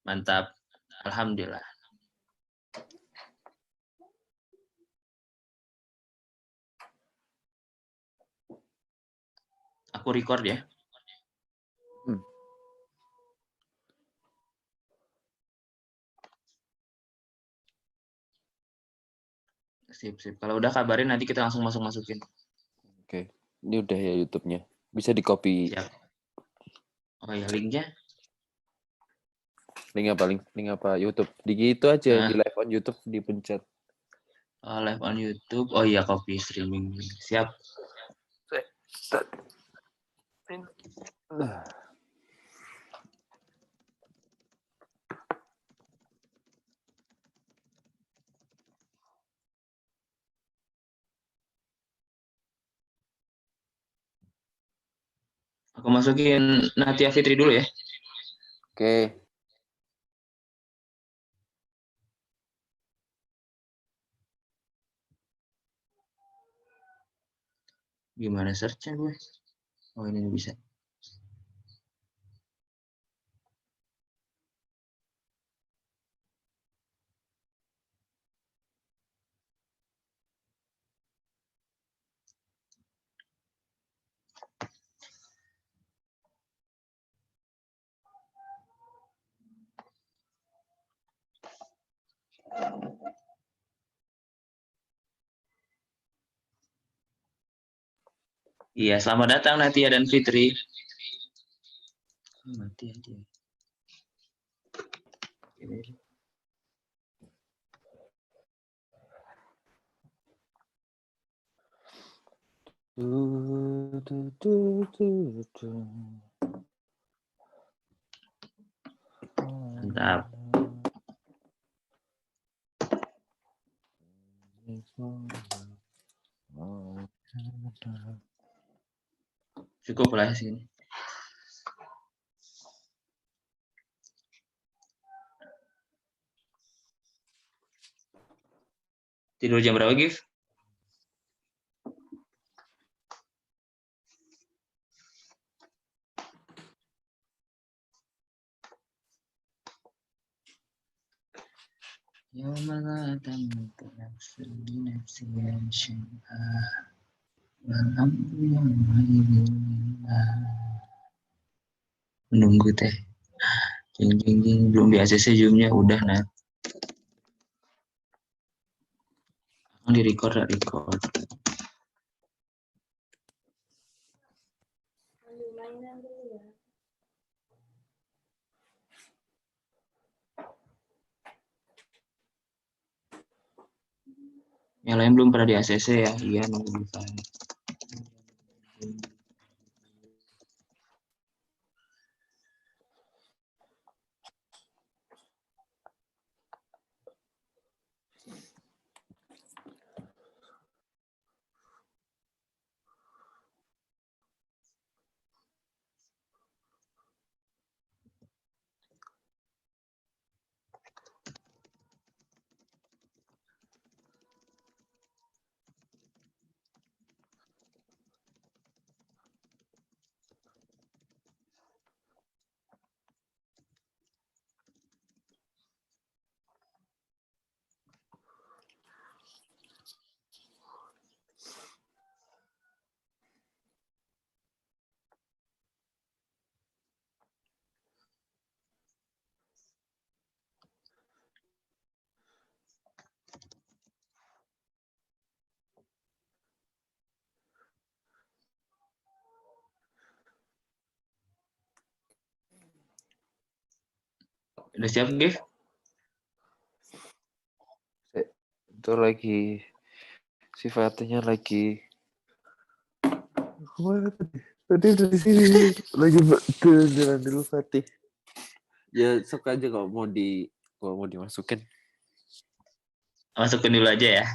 Mantap. Alhamdulillah. Aku record ya. Sip. Kalau udah kabarin, nanti kita langsung masukin. Oke. Ini udah ya YouTube-nya. Bisa di-copy. Siap. Oh ya, linknya? Link apa? YouTube. Di gitu aja, di live on YouTube dipencet. Live on YouTube. Oh iya, copy streaming. Siap. Aku masukin Natia Fitri dulu ya. Oke. Gimana search-nya gue? Oh, ini bisa. Iya, selamat datang Natia dan Fitri. Mati aja. Mantap. Cukup lah sini. Tidur jam berapa, Gif? Menunggu teh. Jing. Belum di ACC Zoom-nya udah, Nat. Di record. Yang lain belum pernah di ACC ya. Iya, nunggu bisa. Udah siap, Gif? Itu lagi si Fatihnya lagi kemana tadi dari sini lagi jalan dulu Fatih. Ya sok aja kalau mau dimasukin. Masukin dulu aja ya.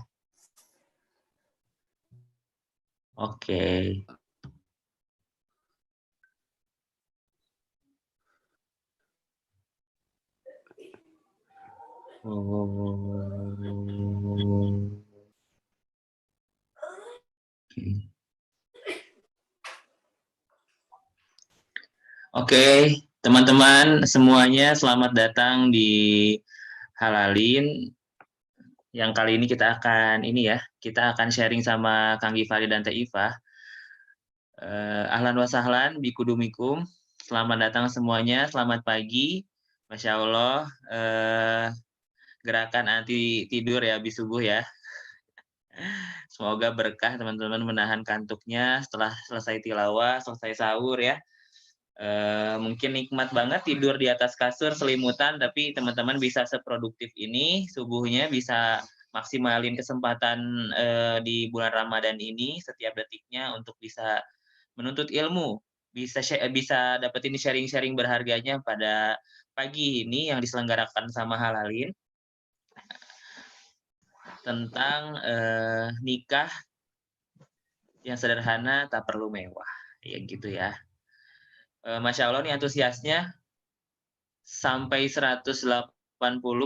Oke. Oke, Teman-teman semuanya, selamat datang di Halalin. Yang kali ini kita akan sharing sama Kang Gifari dan Teh Iva. Ahlan wa sahlan, bikudumikum. Selamat datang semuanya, selamat pagi. Masya Allah, gerakan anti tidur ya, habis subuh ya. Semoga berkah teman-teman menahan kantuknya setelah selesai tilawah, selesai sahur ya. Mungkin nikmat banget tidur di atas kasur selimutan, tapi teman-teman bisa seproduktif ini subuhnya, bisa maksimalin kesempatan di bulan Ramadan ini setiap detiknya untuk bisa menuntut ilmu, bisa dapetin sharing-sharing berharganya pada pagi ini yang diselenggarakan sama Halalin tentang nikah yang sederhana tak perlu mewah, ya gitu ya. Masya Allah nih antusiasnya sampai 180,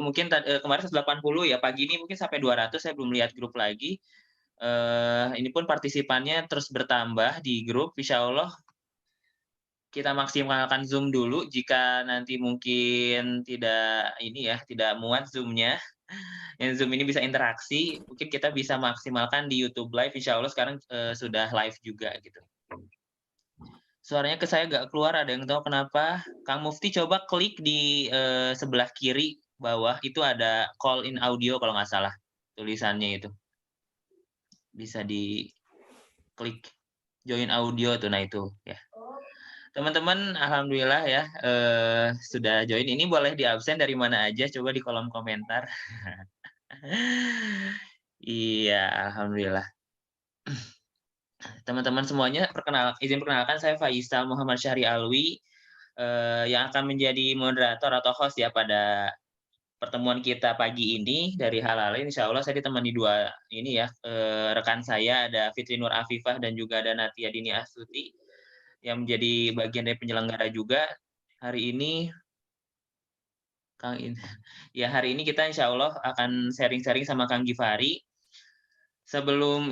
mungkin kemarin 180 ya, pagi ini mungkin sampai 200, saya belum lihat grup lagi. Ini pun partisipannya terus bertambah di grup, insya Allah kita maksimalkan Zoom dulu, jika nanti mungkin tidak muat Zoom-nya, yang Zoom ini bisa interaksi, mungkin kita bisa maksimalkan di YouTube Live, insya Allah sekarang sudah live juga gitu. Suaranya ke saya nggak keluar, ada yang tahu kenapa? Kang Mufti coba klik di sebelah kiri bawah, itu ada call in audio kalau nggak salah tulisannya itu. Bisa diklik join audio tuh, nah itu ya. Teman-teman, alhamdulillah ya sudah join. Ini boleh di absen dari mana aja, coba di kolom komentar. Iya, alhamdulillah. Teman-teman semuanya, izin perkenalkan, saya Faisal Muhammad Syahri Alwi, yang akan menjadi moderator atau host ya pada pertemuan kita pagi ini dari Halalin. Insya Allah saya ditemani dua rekan saya, ada Fitri Nur Afifah dan juga ada Natia Dini Astuti yang menjadi bagian dari penyelenggara juga hari ini. Hari ini kita insya Allah akan sharing-sharing sama Kang Gifari. Sebelum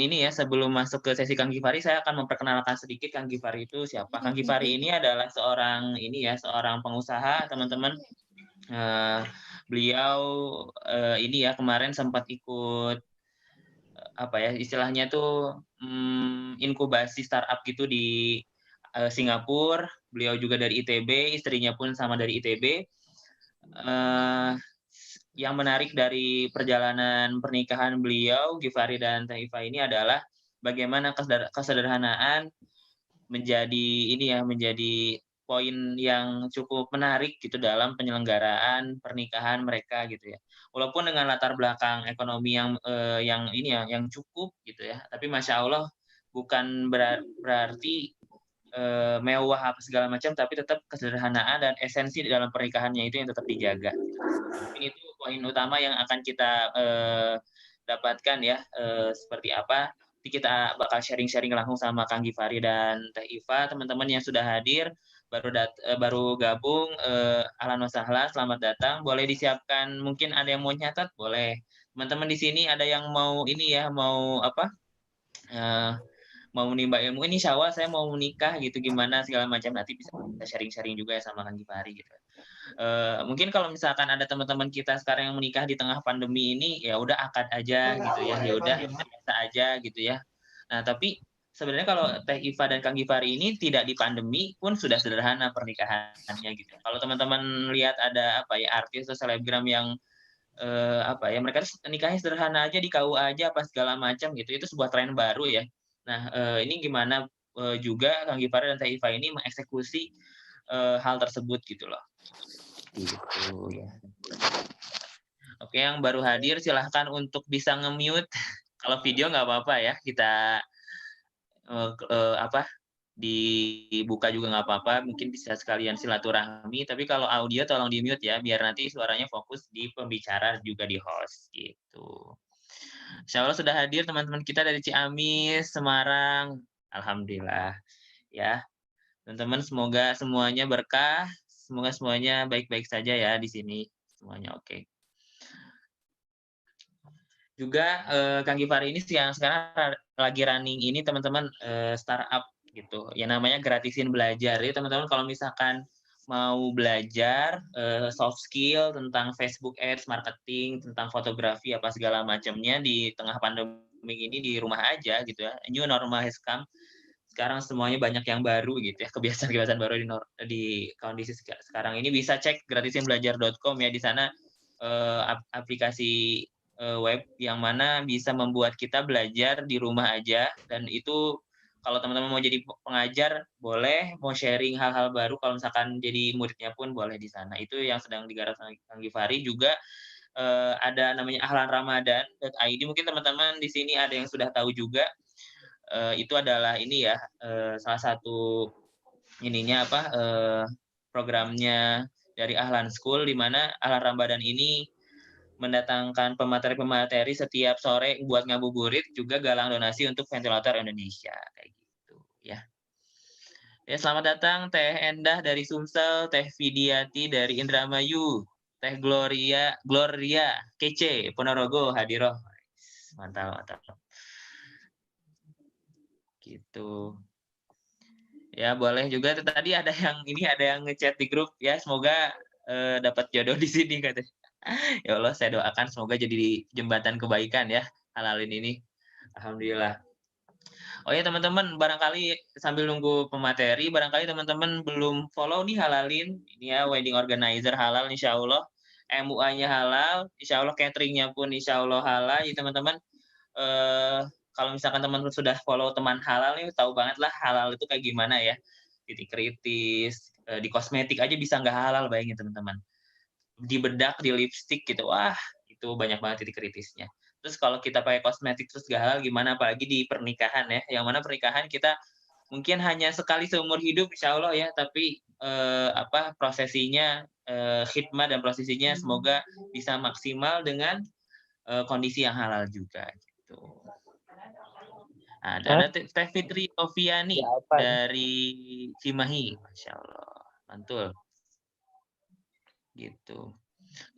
masuk ke sesi Kang Gifari, saya akan memperkenalkan sedikit Kang Gifari itu siapa. Kang Gifari ini adalah seorang pengusaha, teman-teman. Beliau kemarin sempat ikut istilahnya tuh inkubasi startup gitu di Singapura. Beliau juga dari ITB, istrinya pun sama dari ITB. Yang menarik dari perjalanan pernikahan beliau, Gifari dan Teh Iva, ini adalah bagaimana kesederhanaan menjadi poin yang cukup menarik gitu dalam penyelenggaraan pernikahan mereka gitu ya. Walaupun dengan latar belakang ekonomi yang cukup gitu ya, tapi masya Allah bukan berarti mewah apa segala macam, tapi tetap kesederhanaan dan esensi di dalam pernikahannya itu yang tetap dijaga. Mungkin itu poin utama yang akan kita dapatkan ya, seperti apa. Nanti kita bakal sharing-sharing langsung sama Kang Gifari dan Teh Iva. Teman-teman yang sudah hadir, baru gabung, ahlan wa sahlan, selamat datang. Boleh disiapkan, mungkin ada yang mau nyatat, boleh. Teman-teman di sini ada yang mau mau menimba ilmu, ini syawal saya mau menikah gitu, gimana segala macam, nanti bisa sharing-sharing juga ya sama Kang Gifari gitu. Mungkin kalau misalkan ada teman-teman kita sekarang yang menikah di tengah pandemi ini, ya udah akad aja gitu ya, ya udah biasa aja gitu ya. Nah, tapi sebenarnya kalau Teh Iva dan Kang Gifari ini tidak di pandemi pun sudah sederhana pernikahannya gitu. Kalau teman-teman lihat ada artis atau selebgram yang mereka nikahnya sederhana aja, di KUA aja apa segala macam gitu, itu sebuah tren baru ya. Nah, ini gimana juga Kang Gifari dan Teh Iva ini mengeksekusi hal tersebut gitu loh. Gitu ya. Oke, yang baru hadir silahkan untuk bisa nge-mute. Kalau video nggak apa-apa ya, kita dibuka juga nggak apa-apa, mungkin bisa sekalian silaturahmi, tapi kalau audio tolong di-mute ya, biar nanti suaranya fokus di pembicara juga di host gitu. Insya Allah sudah hadir teman-teman kita dari Ciamis, Semarang, alhamdulillah ya. Teman-teman, semoga semuanya berkah, semoga semuanya baik-baik saja ya di sini, semuanya oke. Juga Kang Gifari ini yang sekarang lagi running ini teman-teman, startup gitu, ya namanya gratisin belajar. Jadi teman-teman kalau misalkan mau belajar soft skill tentang Facebook Ads, marketing, tentang fotografi apa segala macamnya di tengah pandemi ini di rumah aja gitu ya. New normal has come. Sekarang semuanya banyak yang baru gitu ya, kebiasaan-kebiasaan baru di kondisi sekarang ini. Bisa cek gratisinbelajar.com ya, di sana aplikasi web yang mana bisa membuat kita belajar di rumah aja, dan itu kalau teman-teman mau jadi pengajar boleh, mau sharing hal-hal baru kalau misalkan jadi muridnya pun boleh di sana. Itu yang sedang digarap Kang Givari. Juga ada namanya ahlanramadan.id, mungkin teman-teman di sini ada yang sudah tahu juga. Itu adalah ini ya, salah satu ininya apa, programnya dari Ahlan School, di mana Ahlan Ramadan ini mendatangkan pemateri-pemateri setiap sore buat ngabuburit, juga galang donasi untuk ventilator Indonesia kayak gitu ya. Ya, selamat datang Teh Endah dari Sumsel, Teh Vidiati dari Indramayu, Teh Gloria Kece Ponorogo hadiroh. Mantap, mantap. Gitu. Ya, boleh juga. Tadi ada yang ngechat di grup ya, semoga dapat jodoh di sini katanya. Ya Allah, saya doakan semoga jadi jembatan kebaikan ya, halalin ini. Alhamdulillah. Oh ya teman-teman, barangkali sambil nunggu pemateri, barangkali teman-teman belum follow nih Halalin. Ini ya, wedding organizer halal insya Allah. MUA-nya halal, insya Allah cateringnya pun insya Allah halal. Jadi teman-teman, kalau misalkan teman-teman sudah follow teman halal nih, tahu banget lah halal itu kayak gimana ya. Titik kritis, di kosmetik aja bisa nggak halal, bayangin teman-teman. Di bedak, di lipstick gitu, wah itu banyak banget titik kritisnya. Terus kalau kita pakai kosmetik terus gak halal gimana, apalagi di pernikahan ya, yang mana pernikahan kita mungkin hanya sekali seumur hidup insya Allah ya, tapi prosesinya, khidmat dan prosesinya semoga bisa maksimal dengan kondisi yang halal juga gitu. Nah, ada Teh Fitri Oviani dari Cimahi, Masya Allah, mantul. Gitu.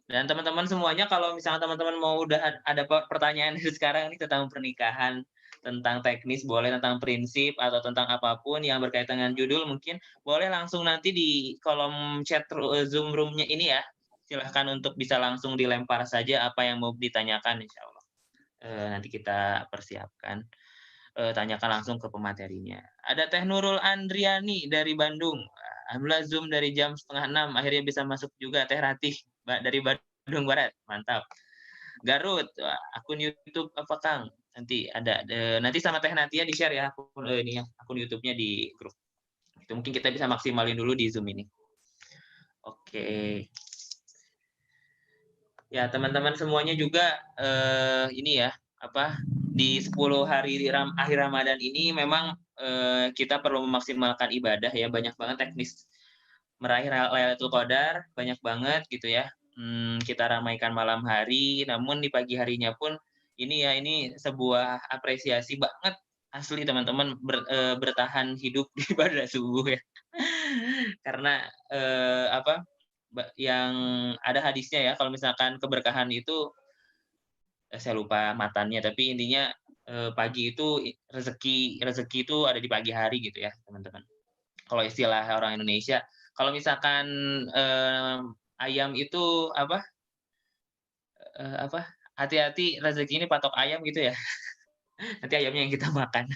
Dan teman-teman semuanya, kalau misalnya teman-teman mau udah ada pertanyaan dari sekarang nih tentang pernikahan, tentang teknis, boleh, tentang prinsip, atau tentang apapun yang berkaitan dengan judul, mungkin boleh langsung nanti di kolom chat Zoom room-nya ini ya. Silahkan untuk bisa langsung dilempar saja apa yang mau ditanyakan, insya Allah. Nanti kita persiapkan. Tanyakan langsung ke pematerinya. Ada Teh Nurul Andriani dari Bandung. Alhamdulillah Zoom dari jam 5:30, akhirnya bisa masuk juga. Teh Ratih dari Bandung Barat, mantap. Garut, akun YouTube apa Kang? Nanti ada, nanti sama Teh Natia di-share ya akun YouTube-nya di grup. Itu mungkin kita bisa maksimalin dulu di Zoom ini. Oke. Ya, teman-teman semuanya juga ini ya, di 10 hari akhir Ramadan ini memang kita perlu memaksimalkan ibadah ya, banyak banget teknis meraih Lailatul Qadar, banyak banget gitu ya. Kita ramaikan malam hari, namun di pagi harinya pun ini sebuah apresiasi banget asli teman-teman, bertahan hidup di pada subuh ya. Karena yang ada hadisnya ya, kalau misalkan keberkahan itu saya lupa matannya, tapi intinya pagi itu rezeki itu ada di pagi hari gitu ya teman-teman. Kalau istilah orang Indonesia, kalau misalkan ayam itu hati-hati rezeki ini patok ayam gitu ya. Nanti ayamnya yang kita makan.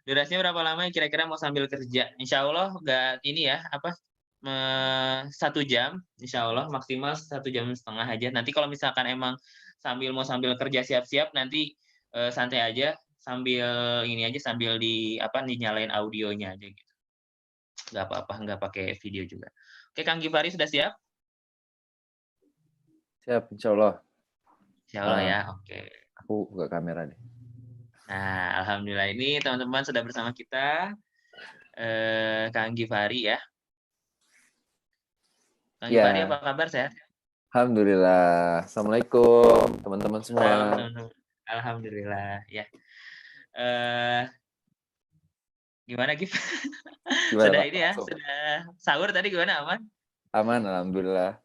Durasinya berapa lama kira-kira mau sambil kerja? Insya Allah nggak ini ya, 1 jam, insya Allah maksimal 1,5 jam aja. Nanti kalau misalkan emang mau sambil kerja siap-siap, nanti santai aja, sambil dinyalain audionya aja gitu. Nggak apa-apa, nggak pakai video juga. Oke, Kang Givari sudah siap? Siap, insya Allah. Insya Allah ya, oke. Aku buka kamera nih. Nah, alhamdulillah ini teman-teman sudah bersama kita, Kang Givari ya. Kang Givari apa kabar, sehat? Alhamdulillah. Assalamualaikum teman-teman semua. Alhamdulillah ya. Gimana Gif? Sudah Pak? ini ya, sudah sahur tadi gimana, aman? Aman, alhamdulillah.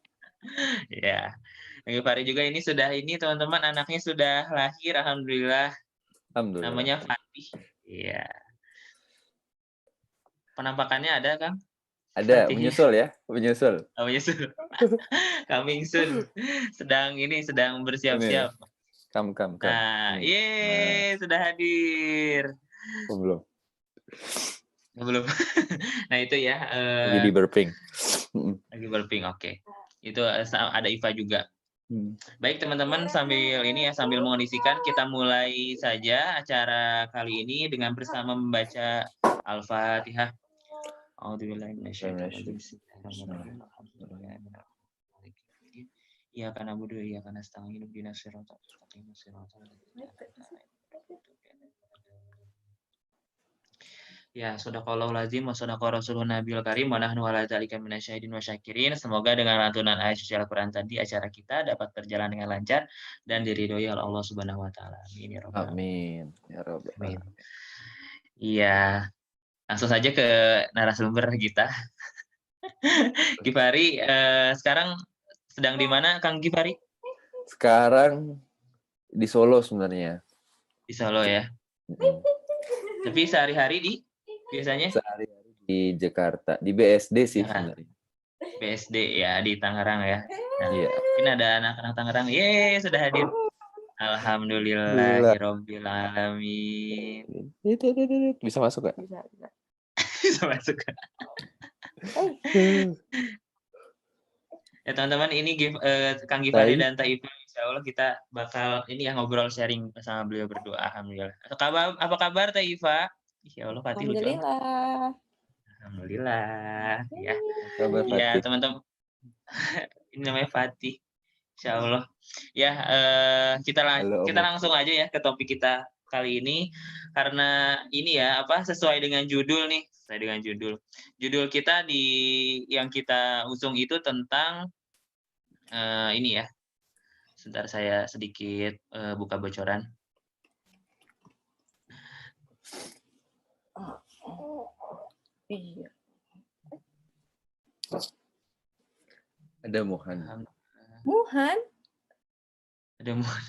Ya. Kang Givari juga ini sudah teman-teman, anaknya sudah lahir, alhamdulillah. Alhamdulillah. Namanya Fatih. Iya. Penampakannya ada, Kang? Ada Fatihnya. menyusul ya, menyusul. Oh, menyusul. Coming soon. Sedang Ini bersiap-siap. come. Nah, Nih. Nah, yeay, sudah hadir. belum. Belum. Nah, itu ya, Lagi di burping. lagi burping, oke. Itu ada Iva juga. Hmm. Baik teman-teman, sambil mengondisikan, kita mulai saja acara kali ini dengan bersama membaca Al-Fatihah. A'udzubillahi minasyaitonir rajim. Iyyaka na'budu wa iyyaka nasta'in ihdinas siratal mustaqim siratal ladzina an'amta 'alaihim. Ya, shadaqallahul azim wa shadaqa rasulun nabiyul karim wa nahnu 'ala dzalika minasyahidin wa syakirin. Semoga dengan lantunan ayat suci Al-Qur'an tadi acara kita dapat berjalan dengan lancar dan diridhoi oleh Allah Subhanahu wa taala. Amin ya rabbal alamin. Amin. Ya Rabbal Amin. alamin. Iya, langsung saja ke narasumber kita. Gifari, sekarang sedang di mana Kang Gifari? Sekarang di Solo sebenarnya. Di Solo ya. Tapi sehari-hari biasanya Sehari-hari di Jakarta, di BSD sih Jakarta. sebenarnya. BSD ya, di Tangerang ya. Nah, Iya. mungkin ada anak-anak Tangerang. Yeay, sudah hadir. Alhamdulillahirabbil alamin. Bisa masuk gak? Bisa masuk. Ya teman-teman, ini Kang Gifari dan Taifa, insya Allah kita bakal ini ya ngobrol sharing bersama beliau berdua. Alhamdulillah. Apa kabar Taifa? Insya Allah Fatih lucu. Alhamdulillah. Ya. Kabar Ya Fatih. teman-teman. Ini namanya Fatih. Insya Allah. Ya, kita langsung aja ya ke topik kita kali ini, karena ini ya sesuai dengan judul nih, judul kita yang kita usung itu tentang ini ya. Sebentar saya sedikit buka bocoran. Iya. Ada Muhan. Ada Muhan.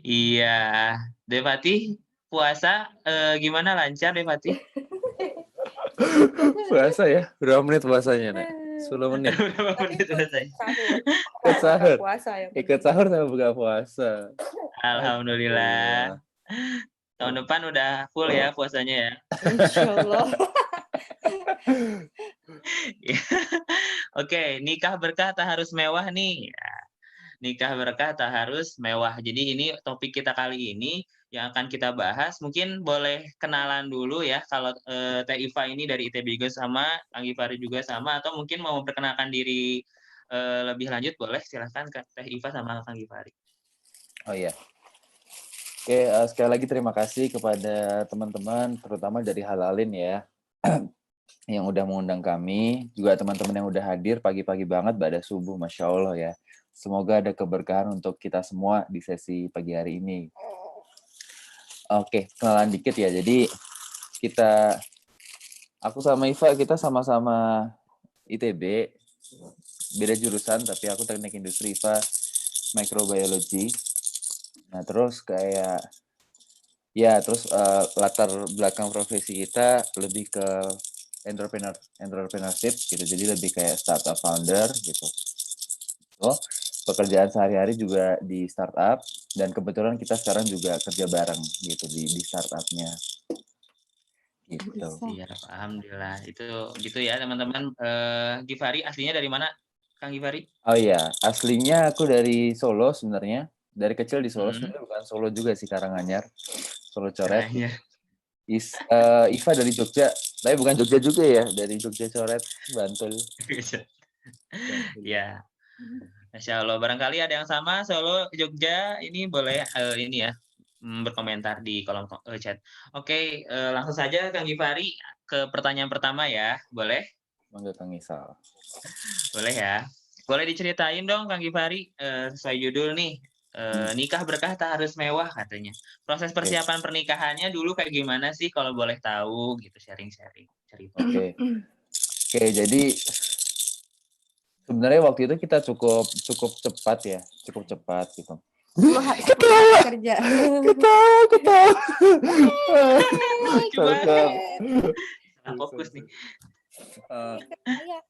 Iya, Devati puasa gimana, lancar Devati? Puasa ya? Berapa menit puasanya, Nek? 10 menit. Berapa menit puasanya? Ikut sahur. Ikut sahur sama buka puasa. Alhamdulillah. Tahun depan udah full ya puasanya ya. Insyaallah. Oke, nikah berkah tak harus mewah nih. Ya. Nikah berkah tak harus mewah. Jadi ini topik kita kali ini yang akan kita bahas. Mungkin boleh kenalan dulu ya. Kalau Teh Iva ini dari ITB juga sama, Kang Gifari juga sama, atau mungkin mau memperkenalkan diri lebih lanjut, boleh silahkan ke Teh Iva sama Kang Gifari. Oh iya. Oke, sekali lagi terima kasih kepada teman-teman, terutama dari Halalin ya, yang udah mengundang kami, juga teman-teman yang udah hadir pagi-pagi banget, pada subuh, Masya Allah ya. Semoga ada keberkahan untuk kita semua di sesi pagi hari ini. Oke, kenalan dikit ya. Jadi aku sama Iva, kita sama-sama ITB, beda jurusan, tapi aku teknik industri, Iva microbiology. Nah, terus latar belakang profesi kita lebih ke entrepreneurship gitu, jadi lebih kayak startup founder gitu. Pekerjaan sehari-hari juga di startup, dan kebetulan kita sekarang juga kerja bareng gitu di startupnya. Gitu. Iya, alhamdulillah. Itu gitu ya teman-teman. Gifari aslinya dari mana, Kang Gifari? Oh iya, aslinya aku dari Solo sebenarnya. Dari kecil di Solo, sebenarnya bukan Solo juga sih, Karanganyar. Solo Coret. Iva dari Jogja, tapi bukan Jogja juga ya, dari Jogja Coret, Bantul. Ya, Masya Allah. Barangkali ada yang sama Solo, Jogja, ini boleh ini ya berkomentar di kolom chat. Oke, langsung saja Kang Gifari ke pertanyaan pertama ya, boleh? Mangga Kang Isal. Boleh ya. Boleh diceritain dong Kang Gifari, sesuai judul nih, nikah berkah tak harus mewah katanya. Proses persiapan pernikahannya dulu kayak gimana sih, kalau boleh tahu gitu, sharing-sharing cerita. Oke, jadi sebenarnya waktu itu kita cukup cepat gitu. Kerja. Ketawa. Lucu banget. Salah fokus nih. Ayah.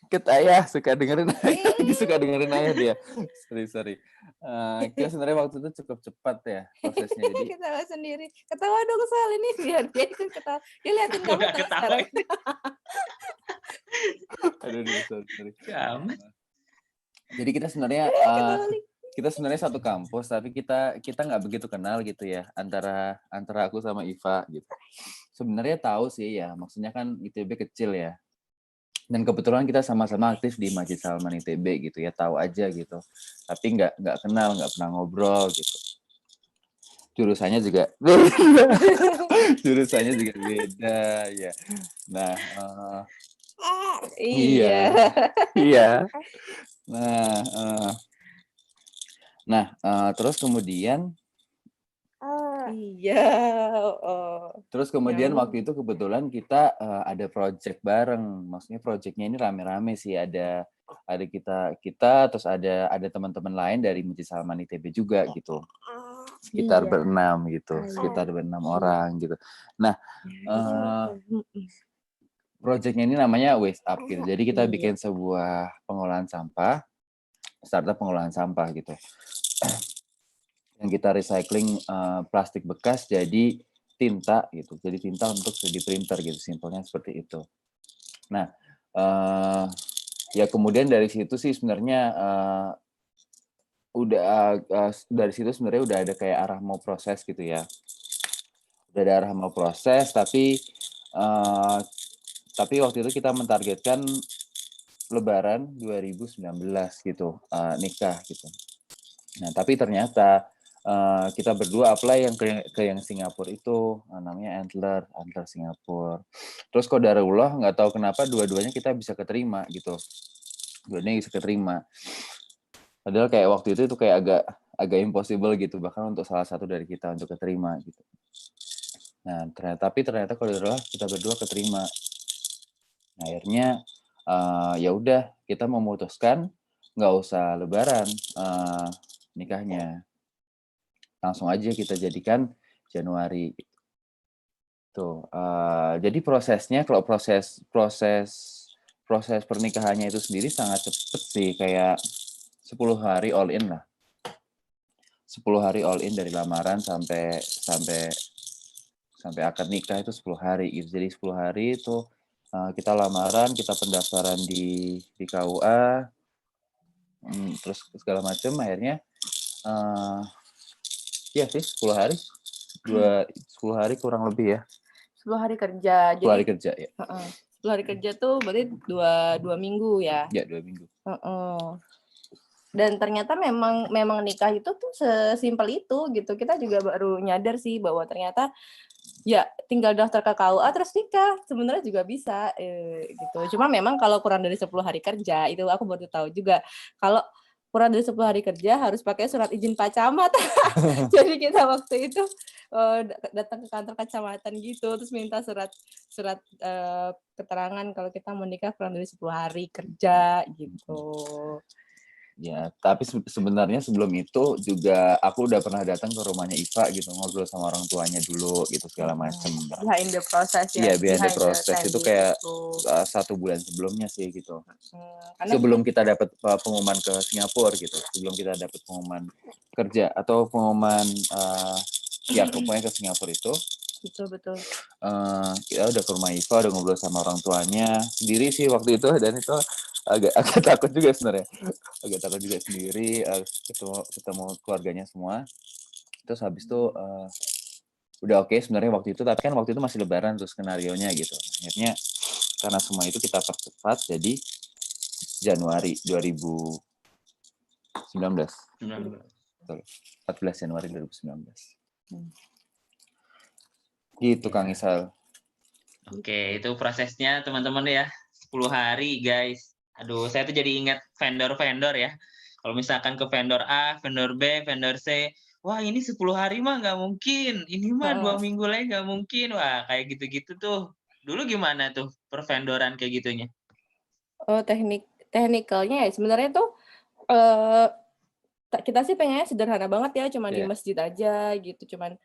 Ikut ayah suka dengerin ayah lagi suka dengerin ayah dia. Sorry. Kita sebenarnya waktu itu cukup cepat ya prosesnya. Jadi Ketawa sendiri. Ketawa dong Sal ini biar dia ikut ketawa. Dia liatin Aku kamu udah tahu ketawa sekarang. ini. aduh sorry. Amat. Jadi kita sebenarnya Ketawa lagi. kita sebenarnya satu kampus tapi kita nggak begitu kenal gitu ya antara aku sama Iva gitu. Sebenarnya tahu sih ya, maksudnya kan ITB kecil ya. Dan kebetulan kita sama-sama aktif di Masjid Salman ITB gitu ya, tahu aja gitu. Tapi nggak kenal, nggak pernah ngobrol gitu. Jurusannya juga beda ya. Nah, iya. Nah, terus kemudian Iya. Nyambung. waktu itu kebetulan kita ada project bareng. Maksudnya projectnya ini rame-rame sih. Ada kita terus ada teman-teman lain dari Masjid Salman ITB juga gitu. Sekitar berenam gitu, sekitar berenam orang gitu. Nah, projectnya ini namanya Waste Up gitu. Jadi kita bikin sebuah pengolahan sampah, startup pengolahan sampah gitu. Yang kita recycling plastik bekas jadi tinta gitu. Jadi tinta untuk 3D printer gitu, simpelnya seperti itu. Nah, ya kemudian dari situ sih sebenarnya dari situ sebenarnya udah ada kayak arah mau proses gitu ya. Udah ada arah mau proses, tapi waktu itu kita mentargetkan Lebaran 2019 gitu, nikah gitu. Nah, tapi ternyata kita berdua apply yang ke yang Singapura itu, namanya Antler Singapura. Terus qadarullah nggak tahu kenapa dua-duanya kita bisa keterima gitu. Dua-duanya bisa keterima. Padahal kayak waktu itu kayak agak impossible gitu, bahkan untuk salah satu dari kita untuk keterima gitu. Nah, ternyata qadarullah kita berdua keterima. Nah, akhirnya ya udah kita memutuskan nggak usah Lebaran nikahnya, langsung aja kita jadikan Januari. Tuh, jadi prosesnya kalau proses pernikahannya itu sendiri sangat cepet sih, kayak 10 hari all in lah. 10 hari all in dari lamaran sampai akad nikah itu 10 hari gitu. Jadi 10 hari itu kita lamaran, kita pendaftaran di KUA, terus segala macam, akhirnya ya sih 10 hari 10 hari kurang lebih ya. 10 hari kerja. 10 hari kerja ya. 10 hari kerja tuh berarti 2 minggu ya. Ya, 2 minggu. Dan ternyata memang nikah itu tuh sesimpel itu gitu. Kita juga baru nyadar sih bahwa ternyata ya tinggal daftar ke KUA terus nikah. Sebenarnya juga bisa gitu. Cuma memang kalau kurang dari 10 hari kerja itu aku baru tahu juga. Kalau kurang dari 10 hari kerja harus pakai surat izin Pak Camat. Jadi kita waktu itu datang ke kantor kecamatan gitu terus minta surat keterangan kalau kita mau nikah kurang dari 10 hari kerja gitu. Ya, tapi sebenarnya sebelum itu juga aku udah pernah datang ke rumahnya Iva gitu, ngobrol sama orang tuanya dulu gitu segala macam. Behind the process ya. Iya, behind the process itu kayak 1 bulan sebelumnya sih gitu. Sebelum kita dapat pengumuman ke Singapura gitu, sebelum kita dapat pengumuman kerja atau pengumuman ya pokoknya ke Singapura itu. Betul. Kita udah ke rumah Iva, udah ngobrol sama orang tuanya sendiri sih waktu itu, dan itu agak takut juga sebenarnya, sendiri ketemu keluarganya semua. Terus habis itu udah oke sebenarnya waktu itu, tapi kan waktu itu masih Lebaran tuh skenarionya gitu. Akhirnya karena semua itu kita percepat jadi Januari 2019. 14 Januari 2019. Gitu Kang Isal. Oke, itu prosesnya teman-teman ya. 10 hari guys. Aduh, saya tuh jadi ingat vendor-vendor ya. Kalau misalkan ke vendor A, vendor B, vendor C, wah ini 10 hari mah nggak mungkin. Ini mah 2 minggu lagi nggak mungkin. Wah, kayak gitu-gitu tuh. Dulu gimana tuh pervendoran kayak gitunya? Teknikalnya ya sebenarnya tuh kita sih pengennya sederhana banget ya, cuma di masjid aja gitu, cuman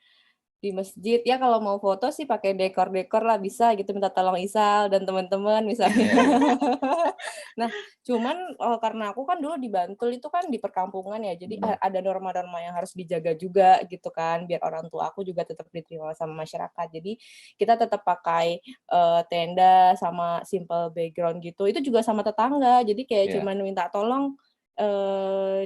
di masjid ya, kalau mau foto sih pakai dekor-dekor lah bisa gitu, minta tolong Isal dan teman-teman misalnya. Iya, iya. Nah, cuman karena aku kan dulu di Bantul itu kan di perkampungan ya, jadi ada norma-norma yang harus dijaga juga gitu kan, biar orang tua aku juga tetap diterima sama masyarakat. Jadi kita tetap pakai tenda sama simple background gitu. Itu juga sama tetangga. Jadi kayak Iya. cuman minta tolong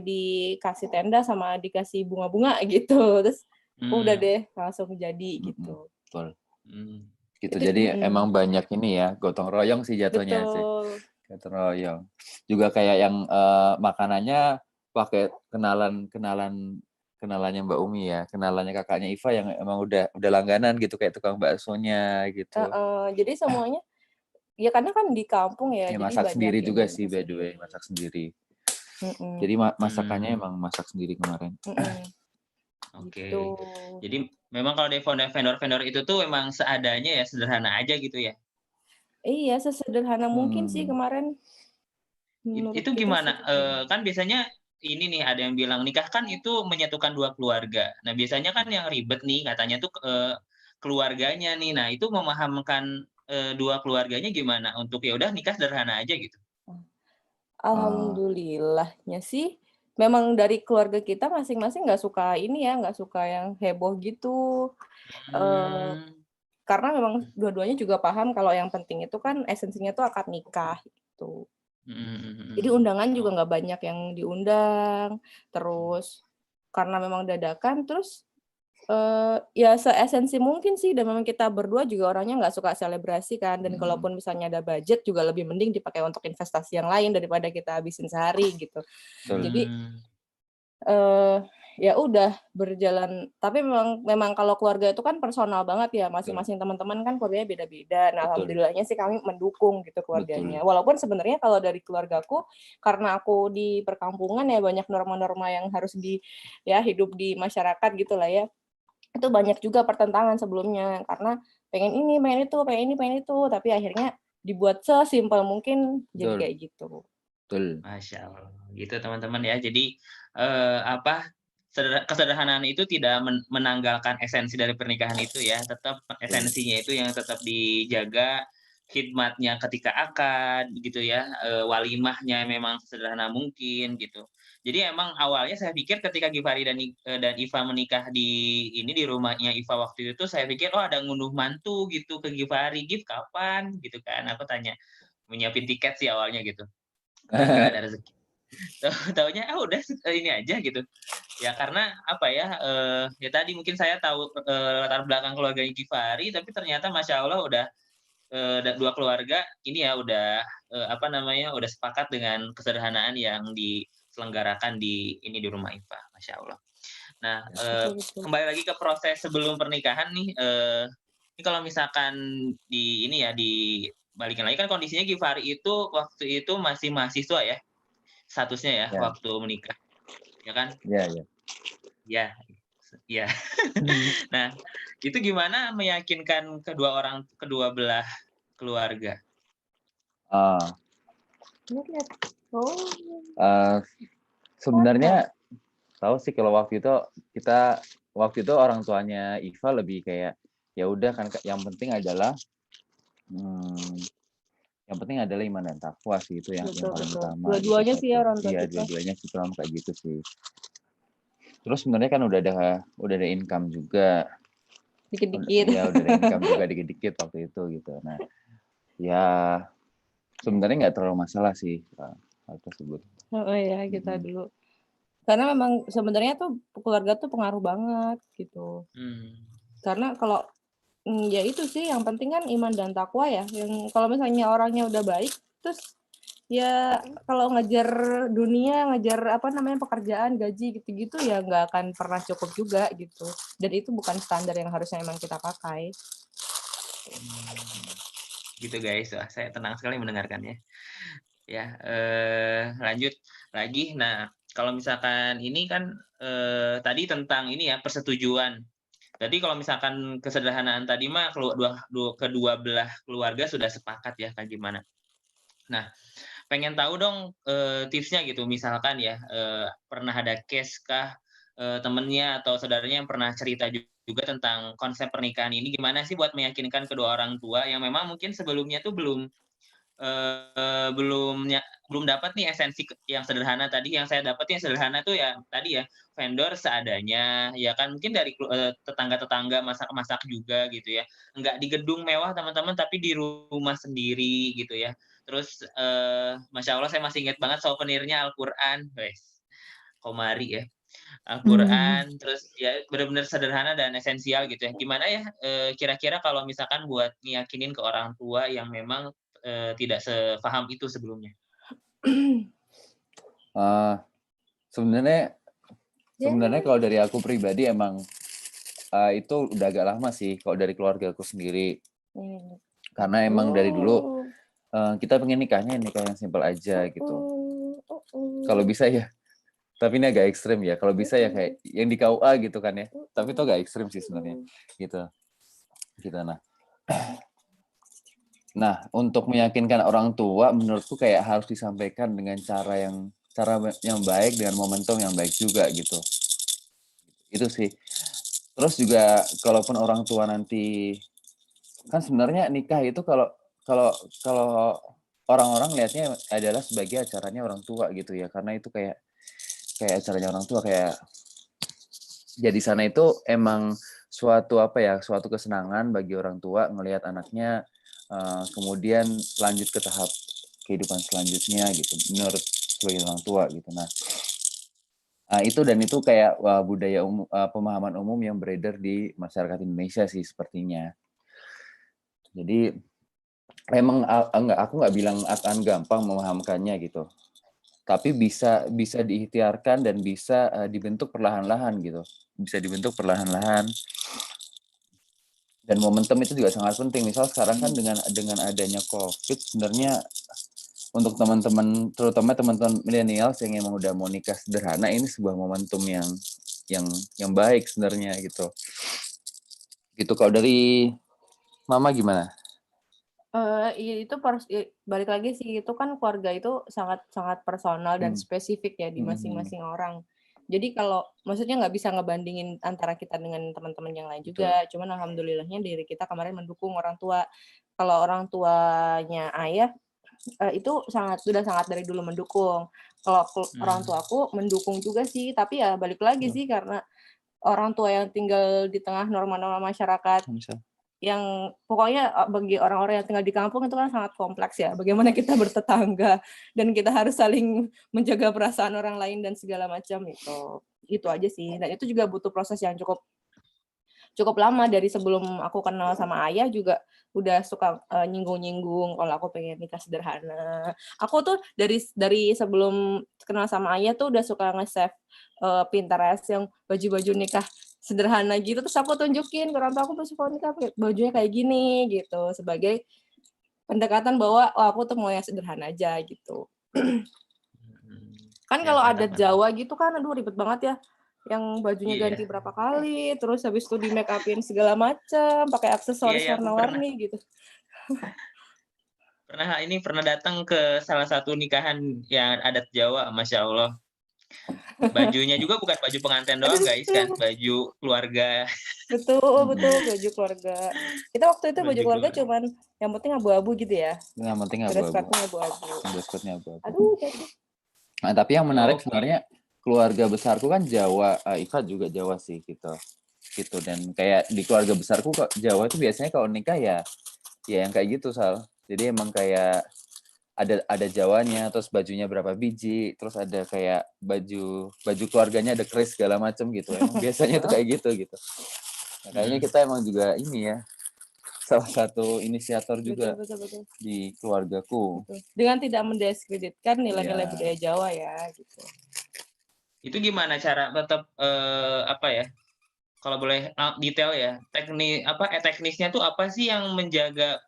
dikasih tenda sama dikasih bunga-bunga gitu. Terus udah deh langsung jadi gitu. Betul. Hmm. Gitu. Itu Jadi emang banyak ini ya, gotong royong sih jatuhnya sih. betul. Gotong royong. Juga kayak yang makanannya pakai kenalannya Mbak Umi ya, kenalannya kakaknya Iva yang emang udah langganan gitu, kayak tukang baksonya gitu. Jadi semuanya ya karena kan di kampung ya, Ya jadi masak banyak sendiri juga ininya sih by the way, masak sendiri. Mm-mm. Jadi masakannya emang masak sendiri kemarin. Oke. Gitu. Jadi memang kalau dari vendor-vendor itu tuh memang seadanya ya, sederhana aja gitu ya. Iya, sesederhana mungkin sih kemarin. Menurut Itu kita gimana? sih. Kan biasanya ini nih ada yang bilang nikah kan itu menyatukan dua keluarga. Nah biasanya kan yang ribet nih katanya tuh keluarganya nih. Nah itu memahamkan dua keluarganya gimana untuk ya udah nikah sederhana aja gitu. Alhamdulillahnya sih memang dari keluarga kita masing-masing nggak suka ini ya, nggak suka yang heboh gitu. Karena memang dua-duanya juga paham kalau yang penting itu kan esensinya tuh akad nikah gitu. Jadi undangan juga nggak banyak yang diundang. Terus karena memang dadakan, terus ya seesensi mungkin sih, dan memang kita berdua juga orangnya nggak suka selebrasi kan, dan kalaupun misalnya ada budget juga lebih mending dipakai untuk investasi yang lain daripada kita habisin sehari gitu. Jadi ya udah berjalan, tapi memang kalau keluarga itu kan personal banget ya, masing-masing teman-teman kan keluarganya beda-beda. Nah, alhamdulillahnya sih kami mendukung gitu keluarganya. Walaupun sebenarnya kalau dari keluargaku, karena aku di perkampungan ya banyak norma-norma yang harus hidup di masyarakat gitu lah ya. Itu banyak juga pertentangan sebelumnya karena pengen ini, pengen itu, pengen ini, pengen itu, tapi akhirnya dibuat sesimpel mungkin jadi kayak gitu. Betul. Masya Allah, gitu teman-teman ya. Jadi kesederhanaan itu tidak menanggalkan esensi dari pernikahan itu ya. Tetap esensinya itu yang tetap dijaga, khidmatnya ketika akad gitu ya, walimahnya memang sederhana mungkin gitu. Jadi emang awalnya saya pikir ketika Givari dan Iva menikah di rumahnya Iva waktu itu, saya pikir ada ngunduh mantu gitu ke Givari, "Gif kapan?" gitu kan. Aku tanya, menyiapin tiket sih awalnya gitu. Nggak ada rezeki. Taunya udah ini aja gitu. Ya karena ya tadi mungkin saya tahu latar belakang keluarganya Givari, tapi ternyata Masya Allah udah dua keluarga ini ya udah udah sepakat dengan kesederhanaan yang diselenggarakan di rumah Iva, Masya Allah. Nah, kembali lagi ke proses sebelum pernikahan nih, ini kalau misalkan dibalikin lagi kan kondisinya Givari itu waktu itu masih mahasiswa ya, statusnya ya, waktu menikah, ya kan? Iya. Ya. Nah, itu gimana meyakinkan kedua belah keluarga? Sebenarnya tahu sih kalau waktu itu orang tuanya Iva lebih kayak ya udah kan, yang penting adalah iman dan takwa sih, itu yang paling utama. Dua-duanya sih ya orang tua Iya, kita. dua-duanya sih kayak gitu sih. Terus sebenarnya kan udah ada income juga. Dikit-dikit. Iya, udah ada income juga dikit-dikit waktu itu gitu. Nah, ya sebenarnya nggak terlalu masalah sih hal tersebut. Oh ya, kita dulu. Karena memang sebenarnya tuh keluarga tuh pengaruh banget gitu. Karena kalau ya itu sih yang penting kan iman dan takwa ya. Yang kalau misalnya orangnya udah baik, terus ya kalau ngejar dunia, ngejar pekerjaan, gaji gitu-gitu ya nggak akan pernah cukup juga gitu. Dan itu bukan standar yang harusnya emang kita pakai. Gitu guys, saya tenang sekali mendengarkannya. Ya, lanjut lagi. Nah, kalau misalkan ini kan tadi tentang ini ya persetujuan. Jadi kalau misalkan kesederhanaan tadi mah kedua belah keluarga sudah sepakat ya kan gimana. Nah, pengen tahu dong tipsnya gitu. Misalkan ya pernah ada case kah temennya atau saudaranya yang pernah cerita juga juga tentang konsep pernikahan ini gimana sih buat meyakinkan kedua orang tua yang memang mungkin sebelumnya tuh belum dapat nih esensi yang sederhana tadi. Yang saya dapat yang sederhana tuh ya tadi ya, vendor seadanya, ya kan mungkin dari tetangga-tetangga masak-masak juga gitu ya. Enggak di gedung mewah teman-teman, tapi di rumah sendiri gitu ya. Terus Masya Allah saya masih ingat banget souvenirnya Al-Quran, wes, Komari ya. Al-Quran, terus ya benar-benar sederhana dan esensial gitu ya. Gimana ya kira-kira kalau misalkan buat ngiyakinin ke orang tua yang memang tidak sepaham itu sebelumnya? Sebenarnya Ya. kalau dari aku pribadi emang itu udah agak lama sih kalau dari keluarga aku sendiri. Karena emang dari dulu kita pengen nikah yang simpel aja gitu. Kalau bisa ya. Tapi ini agak ekstrim ya. Kalau bisa ya kayak yang di KUA gitu kan ya. Tapi itu agak ekstrim sih sebenarnya. Gitu. Nah, untuk meyakinkan orang tua menurutku kayak harus disampaikan dengan cara yang baik, dengan momentum yang baik juga gitu. Itu sih. Terus juga kalaupun orang tua nanti kan sebenarnya nikah itu kalau orang-orang lihatnya adalah sebagai acaranya orang tua gitu ya. Karena itu kayak acaranya orang tua, kayak jadi sana itu emang suatu kesenangan bagi orang tua ngelihat anaknya kemudian lanjut ke tahap kehidupan selanjutnya gitu, menurut sebagai orang tua gitu. Nah, itu kayak budaya umum, pemahaman umum yang beredar di masyarakat Indonesia sih sepertinya. Jadi memang aku nggak bilang akan gampang memahamkannya gitu, tapi bisa diikhtiarkan dan bisa dibentuk perlahan-lahan gitu, bisa dibentuk perlahan-lahan. Dan momentum itu juga sangat penting. Misal sekarang kan dengan adanya COVID, sebenarnya untuk teman-teman, terutama teman-teman milenial yang emang udah mau nikah sederhana, ini sebuah momentum yang baik sebenarnya gitu. Gitu. Kalau dari Mama gimana? Itu balik lagi sih, itu kan keluarga itu sangat sangat personal dan spesifik ya di masing-masing orang. Jadi kalau maksudnya nggak bisa ngebandingin antara kita dengan teman-teman yang lain juga. Cuman alhamdulillahnya diri kita kemarin mendukung orang tua. Kalau orang tuanya ayah itu sudah sangat dari dulu mendukung. Kalau orang tua aku mendukung juga sih, tapi ya balik lagi sih karena orang tua yang tinggal di tengah norma-norma masyarakat yang pokoknya bagi orang-orang yang tinggal di kampung itu kan sangat kompleks ya. Bagaimana kita bertetangga dan kita harus saling menjaga perasaan orang lain dan segala macam itu. Itu aja sih. Dan itu juga butuh proses yang cukup lama. Dari sebelum aku kenal sama ayah juga udah suka nyinggung-nyinggung kalau aku pengen nikah sederhana. Aku tuh dari sebelum kenal sama ayah tuh udah suka nge-save Pinterest yang baju-baju nikah sederhana gitu, terus aku tunjukin ke orang tua aku suka nikah bajunya kayak gini gitu, sebagai pendekatan bahwa aku tuh mau yang sederhana aja gitu. Kan kalau adat Jawa gitu kan aduh ribet banget ya, yang bajunya ganti berapa kali, terus habis itu di make upin segala macam, pakai aksesoris warna-warni gitu. Pernah datang ke salah satu nikahan yang adat Jawa, Masya Allah. Bajunya juga bukan baju pengantin doang, guys, kan, baju keluarga. Betul, baju keluarga. Kita waktu itu baju keluarga cuman yang penting abu-abu gitu ya. Yang penting abu-abu. Aduh, jadi. Nah, tapi yang menarik sebenarnya keluarga besarku kan Jawa, Ifat juga Jawa sih gitu. Dan kayak di keluarga besarku kok Jawa itu biasanya kalau nikah ya yang kayak gitu, Sal. Jadi emang kayak ada Jawanya, terus bajunya berapa biji, terus ada kayak baju keluarganya ada keris segala macam gitu. Emang biasanya itu kayak gitu. Nah, kayaknya kita emang juga ini ya salah satu inisiator juga betul. Di keluargaku. Betul. Dengan tidak mendiskreditkan nilai-nilai budaya Jawa ya gitu. Itu gimana cara tetap kalau boleh detail ya, teknisnya tuh apa sih yang menjaga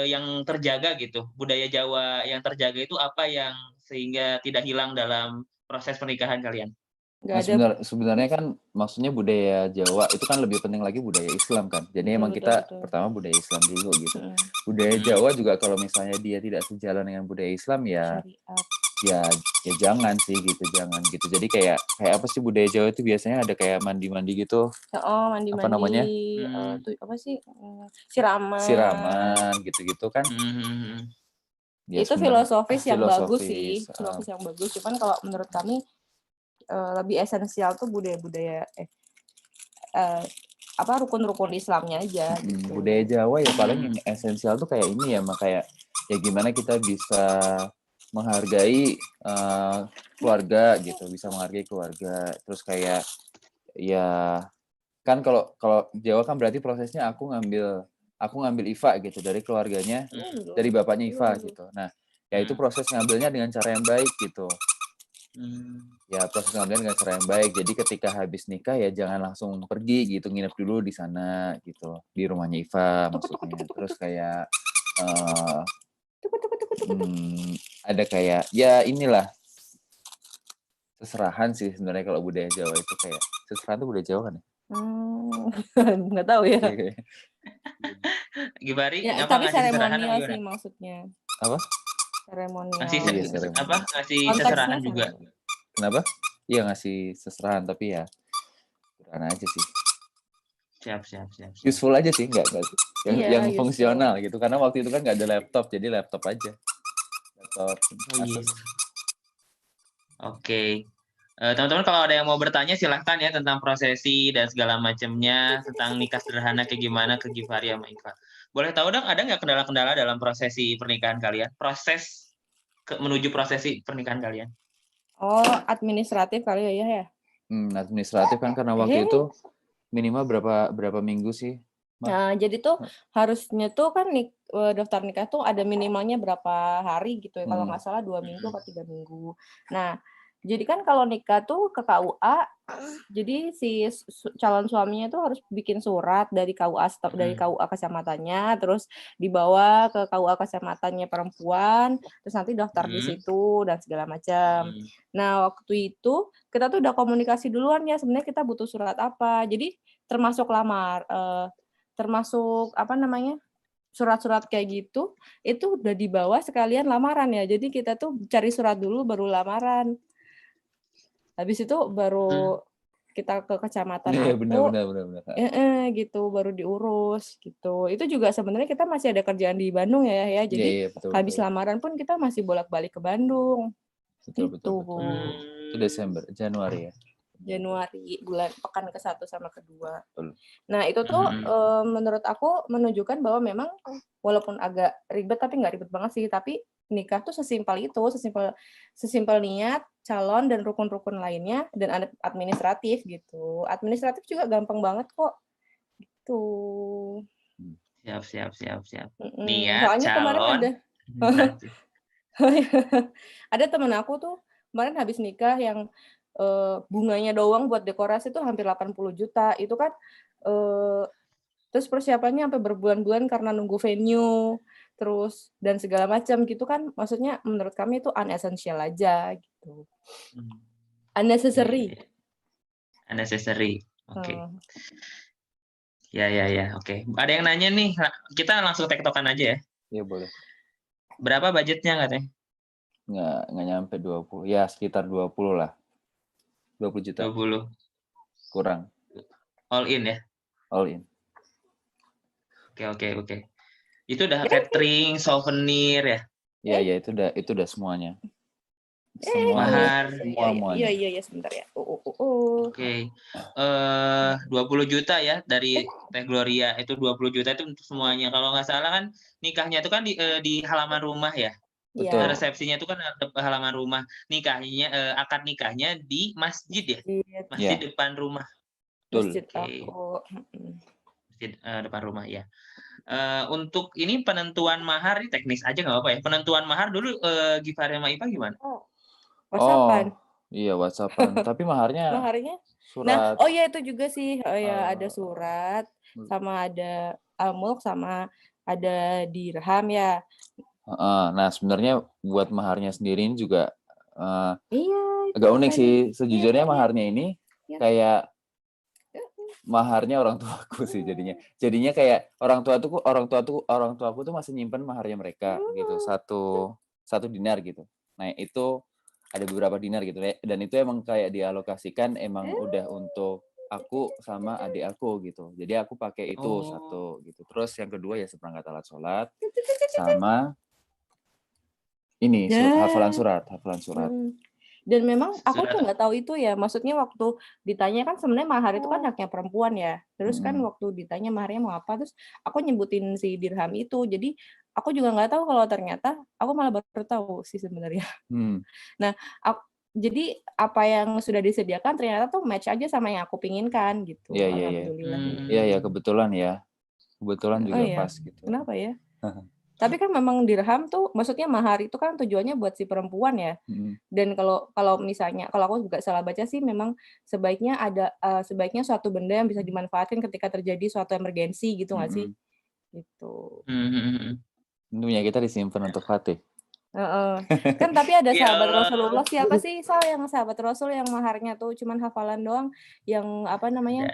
yang terjaga gitu, budaya Jawa yang terjaga itu apa yang sehingga tidak hilang dalam proses pernikahan kalian? Nah, sebenarnya kan maksudnya budaya Jawa itu kan lebih penting lagi budaya Islam kan. Jadi emang kita pertama budaya Islam dulu gitu. Budaya Jawa juga kalau misalnya dia tidak sejalan dengan budaya Islam ya ya jangan sih gitu, jangan gitu. Jadi kayak apa sih budaya Jawa itu biasanya ada kayak mandi-mandi gitu, Oh, apa namanya, mandi-mandi, Hmm. tuh apa sih, siraman. siraman gitu-gitu kan. Hmm. Ya Itu sebenarnya filosofis yang bagus sih, filosofis. filosofis yang bagus. Cuman kalau menurut kami lebih esensial tuh budaya-budaya apa rukun-rukun Islamnya aja gitu. Budaya Jawa ya paling yang esensial tuh kayak ini ya, kayak ya gimana kita bisa menghargai keluarga gitu, bisa menghargai keluarga. Terus kayak ya kan kalau Jawa kan berarti prosesnya aku ngambil IFA gitu dari keluarganya, dari bapaknya IFA gitu. Nah, ya itu proses ngambilnya dengan cara yang baik gitu. Ya proses ngambilnya dengan cara yang baik. Jadi ketika habis nikah ya jangan langsung pergi gitu, nginep dulu di sana gitu, di rumahnya IFA maksudnya. Terus kayak ada kayak ya inilah seserahan sih sebenarnya kalau budaya Jawa itu kayak seserahan itu budaya Jawa kan ya? Nggak tahu ya. Gibari, Ya, apa tapi ngasih seserahan apa seremonial gimana? sih maksudnya. Apa? Seremonial. Ngasih Iya, seremonial. apa? Ngasih Konteksnya seserahan juga. seremonial. Kenapa? Iya ngasih seserahan tapi ya sederhana aja sih. Siap. Useful aja sih, nggak yang Iya, fungsional gitu. Karena waktu itu kan nggak ada laptop, jadi laptop aja. Laptop Asus. Oke. Teman-teman kalau ada yang mau bertanya silahkan ya tentang prosesi dan segala macamnya, tentang nikah sederhana kayak gimana ke Givari sama Iva. Boleh tahu dong, ada nggak kendala-kendala dalam prosesi pernikahan kalian? Proses menuju prosesi pernikahan kalian? Oh, administratif kali ya. Administratif kan karena waktu itu minimal berapa minggu sih? Nah, jadi tuh harusnya tuh kan daftar nikah tuh ada minimalnya berapa hari gitu ya. Kalau nggak salah 2 minggu atau 3 minggu. Nah, jadi kan kalau nikah tuh ke KUA, jadi si calon suaminya tuh harus bikin surat dari KUA dari KUA kecamatannya, terus dibawa ke KUA kecamatannya perempuan, terus nanti daftar di situ dan segala macam. Nah, waktu itu kita tuh udah komunikasi duluan ya, sebenarnya kita butuh surat apa. Jadi termasuk apa namanya, surat-surat kayak gitu, itu udah dibawa sekalian lamaran ya. Jadi kita tuh cari surat dulu baru lamaran. Habis itu baru kita ke kecamatan Benar. gitu, baru diurus gitu. Itu juga sebenarnya kita masih ada kerjaan di Bandung ya. Jadi habis lamaran pun kita masih bolak-balik ke Bandung. Betul. Itu Desember, Januari ya. Januari, bulan pekan ke-1 sama ke-2. Nah, itu tuh menurut aku menunjukkan bahwa memang walaupun agak ribet tapi nggak ribet banget sih, tapi nikah tuh sesimpel itu, sesimpel niat, calon dan rukun-rukun lainnya dan administratif gitu. Administratif juga gampang banget kok. Gitu. Siap. Niat, soalnya calon. Kemarin ada temen aku tuh kemarin habis nikah yang bunganya doang buat dekorasi tuh hampir 80 juta. Itu kan terus persiapannya sampai berbulan-bulan karena nunggu venue, terus dan segala macam gitu kan. Maksudnya menurut kami itu unessential aja gitu. Unnecessary. Oke. Ya. Oke. Ada yang nanya nih, kita langsung tektokan aja ya. Iya, boleh. Berapa budgetnya katanya? Nggak nyampe 20. Ya, sekitar 20 lah. 20 juta. 20. Kurang. All in ya? All in. Oke. Itu udah catering, souvenir ya? Iya, itu udah semuanya. Mahar. Iya, sebentar ya. Oke. 20 juta ya dari Teh Gloria. Itu 20 juta itu untuk semuanya. Kalau nggak salah kan nikahnya itu kan di halaman rumah ya. Betul. Resepsinya itu kan halaman rumah. Akad nikahnya di masjid ya. Masjid depan rumah. Masjid aku. Masjid depan rumah ya. Untuk ini penentuan mahar ini teknis aja nggak apa-apa ya. Penentuan mahar dulu Givari sama Iva gimana? WhatsApp-an. Iya, WhatsApp-an. Tapi maharnya surat. Nah, itu juga sih. Ada surat, sama ada al-mulk, sama ada dirham ya. Nah, sebenarnya buat maharnya sendiri ini juga agak unik sih. Sejujurnya maharnya ini kayak maharnya orang tuaku sih jadinya. Jadinya kayak orang tuaku tuh masih nyimpen maharnya mereka gitu. Satu dinar gitu. Nah, itu ada beberapa dinar gitu ya. Dan itu emang kayak dialokasikan emang udah untuk aku sama adik aku gitu. Jadi aku pakai itu Oh. satu gitu. Terus yang kedua ya seperangkat alat sholat sama ini hafalan surat. Hmm. Dan memang aku Surat. tuh nggak tahu itu ya. Maksudnya waktu ditanya kan sebenarnya mahar itu kan haknya perempuan ya. Terus kan waktu ditanya maharnya mau apa, terus aku nyebutin si dirham itu. Jadi aku juga nggak tahu kalau ternyata aku malah baru tahu sih sebenarnya. Nah, jadi apa yang sudah disediakan ternyata tuh match aja sama yang aku pinginkan gitu. Iya. Alhamdulillah. Iya kebetulan ya. Kebetulan Oh juga iya. pas gitu. Kenapa ya? Tapi kan memang dirham tuh, maksudnya mahar itu kan tujuannya buat si perempuan ya. Dan kalau misalnya, kalau aku juga salah baca sih, memang sebaiknya sebaiknya suatu benda yang bisa dimanfaatkan ketika terjadi suatu emergensi gitu nggak sih? Gitu. Tentunya kita disimpan untuk Fatih. Kan tapi ada Ya sahabat Allah. Rasulullah siapa sih yang sahabat Rasul yang maharnya tuh cuman hafalan doang, yang apa namanya?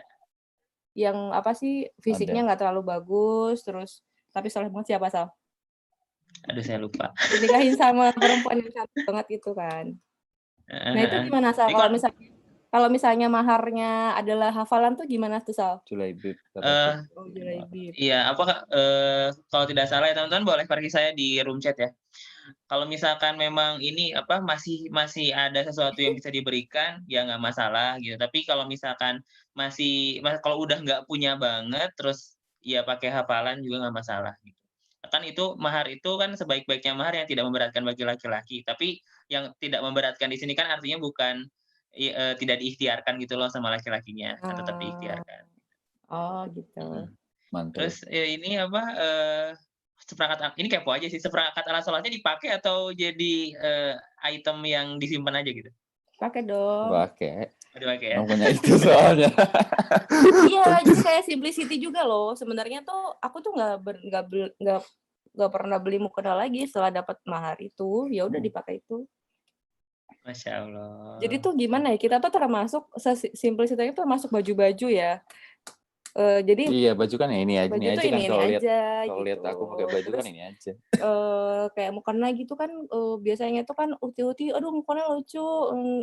Yang apa sih fisiknya nggak terlalu bagus, terus tapi soleh banget, siapa Sal? Aduh, saya lupa. Dinikahin sama perempuan yang cantik banget itu kan. Nah itu gimana Sal? Kalau misalnya maharnya adalah hafalan tuh gimana tuh Sal? Julaibib. Julaibib. Iya, kalau tidak salah ya teman-teman boleh pergi saya di room chat ya. Kalau misalkan memang ini masih ada sesuatu yang bisa diberikan, ya nggak masalah gitu. Tapi kalau misalkan kalau udah nggak punya banget, terus ya pakai hafalan juga nggak masalah gitu. Kan itu mahar itu kan sebaik-baiknya mahar yang tidak memberatkan bagi laki-laki. Tapi yang tidak memberatkan di sini kan artinya bukan tidak diikhtiarkan gitu loh sama laki-lakinya, tetap diikhtiarkan. Oh gitu. Mantap. Terus ini seperangkat ini kepo aja sih, seperangkat alat sholatnya dipakai atau jadi item yang disimpan aja gitu? Pakai dong. Pakai. Dipakai ya? Punya itu soalnya. Iya, jadi kayak simplicity juga loh. Sebenarnya tuh aku tuh nggak pernah beli mukena lagi setelah dapat mahar itu. Ya udah dipakai itu. Masya Allah. Jadi tuh gimana ya? Kita tuh termasuk simplicity itu termasuk baju-baju ya. Jadi iya, baju kan ini aja kan kalau lihat gitu. aku pakai baju kan ini aja. Kayak mukena gitu kan biasanya tuh kan uti-uti, aduh mukena lucu,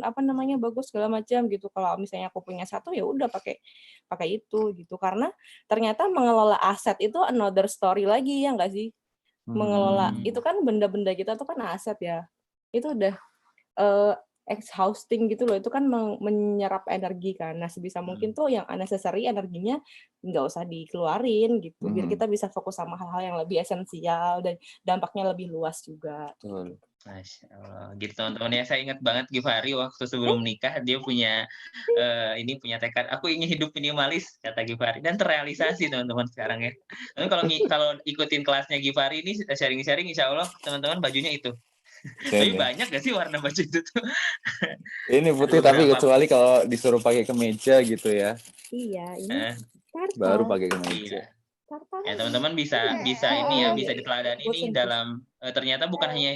apa namanya bagus segala macam gitu. Kalau misalnya aku punya satu ya udah pakai itu gitu. Karena ternyata mengelola aset itu another story lagi ya nggak sih? Mengelola itu kan benda-benda kita tuh kan aset ya. Itu udah exhausting gitu loh, itu kan menyerap energi kan. Nah sebisa mungkin tuh yang unnecessary energinya nggak usah dikeluarin gitu, biar kita bisa fokus sama hal-hal yang lebih esensial dan dampaknya lebih luas juga. Betul. Masya Allah, gitu teman-teman ya. Saya ingat banget Givari waktu sebelum menikah dia punya punya tekad, aku ingin hidup minimalis kata Givari, dan terrealisasi teman-teman sekarang ya. Tapi kalau ikutin kelasnya Givari ini sharing-sharing, insya Allah teman-teman bajunya itu. Tapi banyak gak sih warna baju itu tuh? Ini putih tapi kecuali kalau disuruh pakai kemeja gitu ya. Iya, ini baru pakai kemeja. Ya teman-teman bisa ini ya, bisa diteladani nih dalam ternyata bukan hanya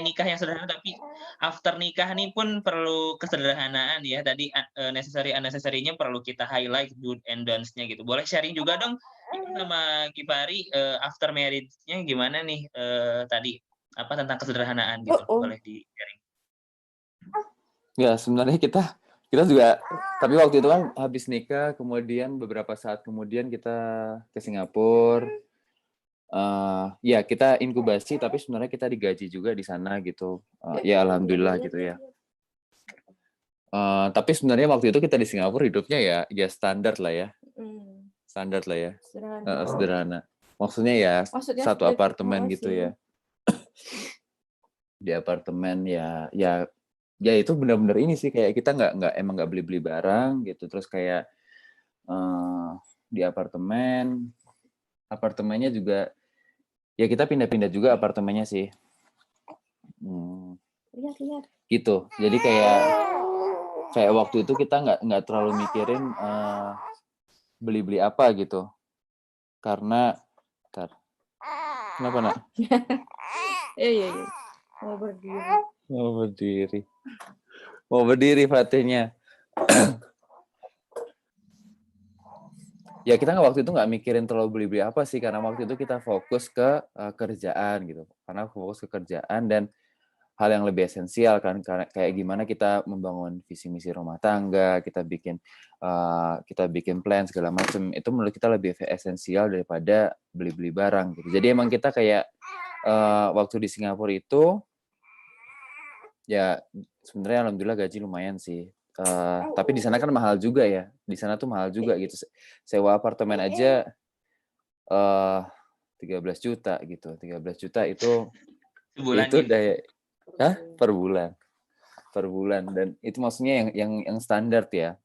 nikah yang sederhana, tapi after nikah nih pun perlu kesederhanaan ya. Tadi necessary unnecessary-nya perlu kita highlight, do and don'ts-nya gitu. Boleh sharing juga dong sama Givari after marriage-nya gimana nih tadi apa tentang kesederhanaan gitu. Boleh di-sharing. Ya, sebenarnya kita juga, tapi waktu itu kan habis nikah, kemudian beberapa saat kemudian kita ke Singapura. Ya kita inkubasi, tapi sebenarnya kita digaji juga di sana gitu. Ya alhamdulillah gitu ya. Tapi sebenarnya waktu itu kita di Singapura hidupnya ya standar lah ya. Standar lah ya. Sederhana. Maksudnya ya satu apartemen gitu ya. Di apartemen ya itu benar-benar ini sih, kayak kita emang nggak beli barang gitu. Terus kayak di apartemennya juga ya kita pindah-pindah juga apartemennya sih. Lihat. Gitu. Jadi kayak waktu itu kita nggak terlalu mikirin beli apa gitu. Karena kenapa nak? Iya. Mau berdiri Fatihnya. Ya kita waktu itu nggak mikirin terlalu beli apa sih, karena waktu itu kita fokus ke kerjaan gitu. Karena fokus ke kerjaan dan hal yang lebih esensial kan, karena kayak gimana kita membangun visi misi rumah tangga, kita bikin plan segala macam, itu menurut kita lebih esensial daripada beli-beli barang gitu. Jadi emang kita kayak waktu di Singapura itu ya sebenarnya alhamdulillah gaji lumayan sih. Tapi di sana kan mahal juga ya. Di sana tuh mahal juga gitu. Sewa apartemen aja 13 juta gitu. 13 juta itu Sebulan itu gitu. daya per bulan, dan itu maksudnya yang standar ya.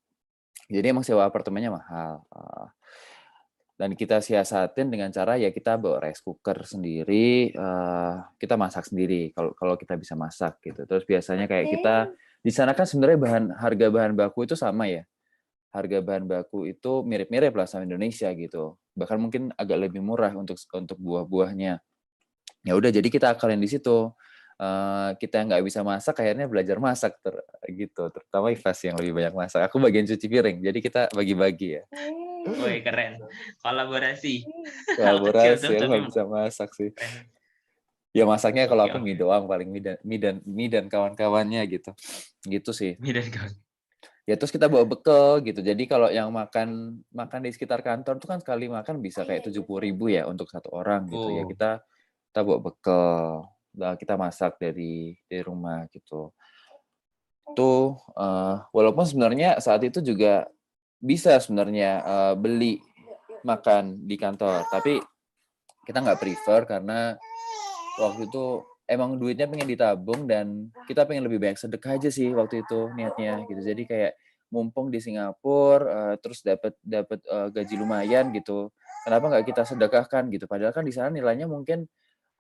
Jadi emang sewa apartemennya mahal. Dan kita siasatin dengan cara ya kita bawa rice cooker sendiri, kita masak sendiri kalau kita bisa masak gitu. Terus biasanya kayak kita di sana kan sebenarnya harga bahan baku itu sama ya. Harga bahan baku itu mirip-mirip lah sama Indonesia gitu. Bahkan mungkin agak lebih murah untuk buah-buahnya. Ya udah, jadi kita akalin di situ. Kita nggak bisa masak, akhirnya belajar masak gitu. Terutama Ivas yang lebih banyak masak. Aku bagian cuci piring, jadi kita bagi-bagi ya. Woi, keren. Kolaborasi. Hal kecil Kolaborasi, tuh, aku tapi nggak bisa masak sih. keren. Ya masaknya kalau Oke, aku mie oke. doang, paling mie dan kawan-kawannya gitu. Gitu sih. Mie dan kawan. Ya terus kita bawa bekal gitu. Jadi kalau yang makan di sekitar kantor tuh kan sekali makan bisa kayak 70.000 ya untuk satu orang gitu ya. Oh. Kita bawa bekal. Nah, kita masak dari rumah gitu. Tuh walaupun sebenarnya saat itu juga bisa sebenarnya beli makan di kantor, tapi kita nggak prefer karena waktu itu emang duitnya pengen ditabung dan kita pengen lebih banyak sedekah aja sih waktu itu niatnya gitu. Jadi kayak mumpung di Singapura terus dapat gaji lumayan gitu, kenapa nggak kita sedekahkan gitu, padahal kan di sana nilainya mungkin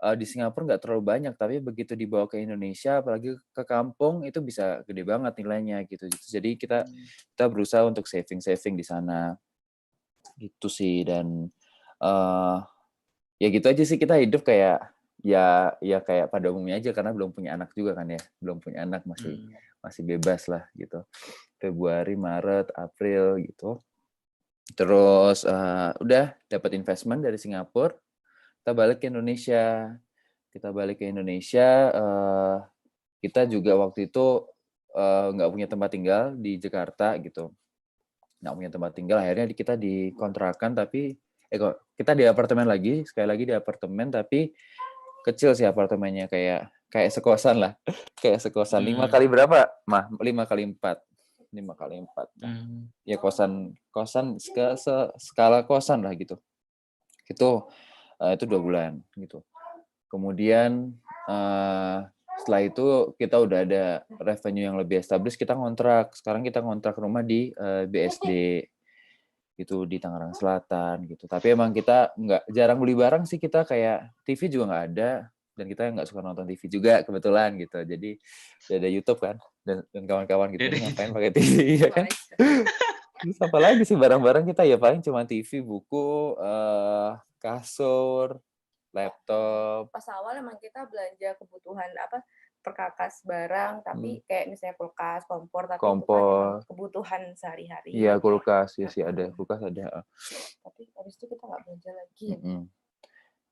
di Singapura nggak terlalu banyak, tapi begitu dibawa ke Indonesia apalagi ke kampung itu bisa gede banget nilainya gitu. Jadi kita berusaha untuk saving di sana gitu sih. Dan ya gitu aja sih, kita hidup kayak ya kayak pada umumnya aja karena belum punya anak juga kan ya, belum punya anak, masih bebas lah gitu. Februari, Maret, April gitu. Terus udah dapat investment dari Singapura, kita balik ke Indonesia. Kita juga waktu itu nggak punya tempat tinggal di Jakarta gitu. Nggak punya tempat tinggal, akhirnya kita dikontrakan, tapi kita di apartemen lagi, sekali lagi di apartemen, tapi kecil sih apartemennya, kayak sekosan lah. Kayak sekosan 5 kali berapa? 5 kali 4. 5 kali 4. Ya kosan skala kosan lah gitu. Itu 2 bulan gitu. Kemudian setelah itu kita udah ada revenue yang lebih established, kita ngontrak. Sekarang kita ngontrak rumah di BSD gitu, di Tangerang Selatan gitu. Tapi emang kita jarang beli barang sih, kita kayak TV juga nggak ada, dan kita nggak suka nonton TV juga kebetulan gitu. Jadi udah ada YouTube kan, dan kawan-kawan gitu, ini ngapain pakai TV ya kan. Terus apa lagi sih barang-barang kita ya, paling cuma TV, buku, kasur, laptop. Pas awal emang kita belanja kebutuhan perkakas barang, tapi kayak misalnya kulkas, kompor, tapi itu kan emang kebutuhan sehari-hari. Iya, kulkas ya sih ada, kulkas ada. Tapi habis itu kita nggak belanja lagi.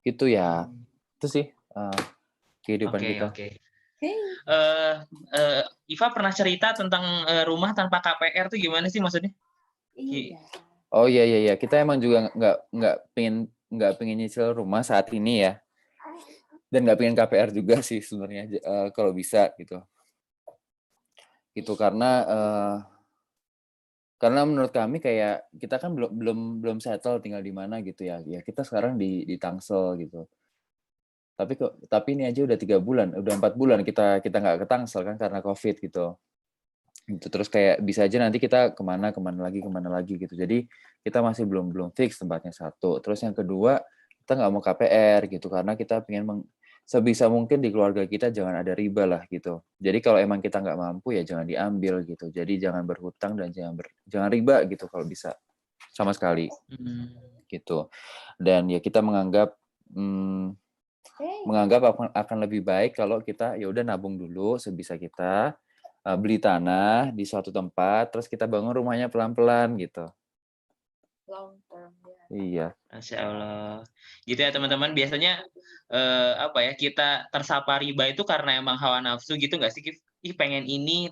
Itu ya, itu sih kehidupan kita. Oke. Iva pernah cerita tentang rumah tanpa KPR tuh gimana sih maksudnya? Iya. Oh iya, kita emang juga nggak pengen nyicil rumah saat ini ya, dan nggak pengen KPR juga sih sebenarnya, kalau bisa gitu. Gitu karena menurut kami kayak kita kan belum settle tinggal di mana gitu ya. Ya kita sekarang di Tangsel gitu. Tapi ini aja udah 3 bulan, udah 4 bulan kita nggak ke Tangsel kan karena COVID gitu. Terus kayak bisa aja nanti kita kemana lagi gitu. Jadi kita masih belum fix tempatnya, satu. Terus yang kedua, kita nggak mau KPR gitu karena kita pengen sebisa mungkin di keluarga kita jangan ada riba lah gitu. Jadi kalau emang kita nggak mampu ya jangan diambil gitu. Jadi jangan berhutang dan jangan riba gitu kalau bisa, sama sekali gitu. Dan ya kita menganggap akan lebih baik kalau kita ya udah nabung dulu sebisa kita, beli tanah di suatu tempat, terus kita bangun rumahnya pelan-pelan gitu. Long term ya. Iya. Masya Allah. Gitu ya teman-teman. Biasanya apa ya, kita tersapa riba itu karena emang hawa nafsu gitu nggak sih, Kif? Ih pengen ini,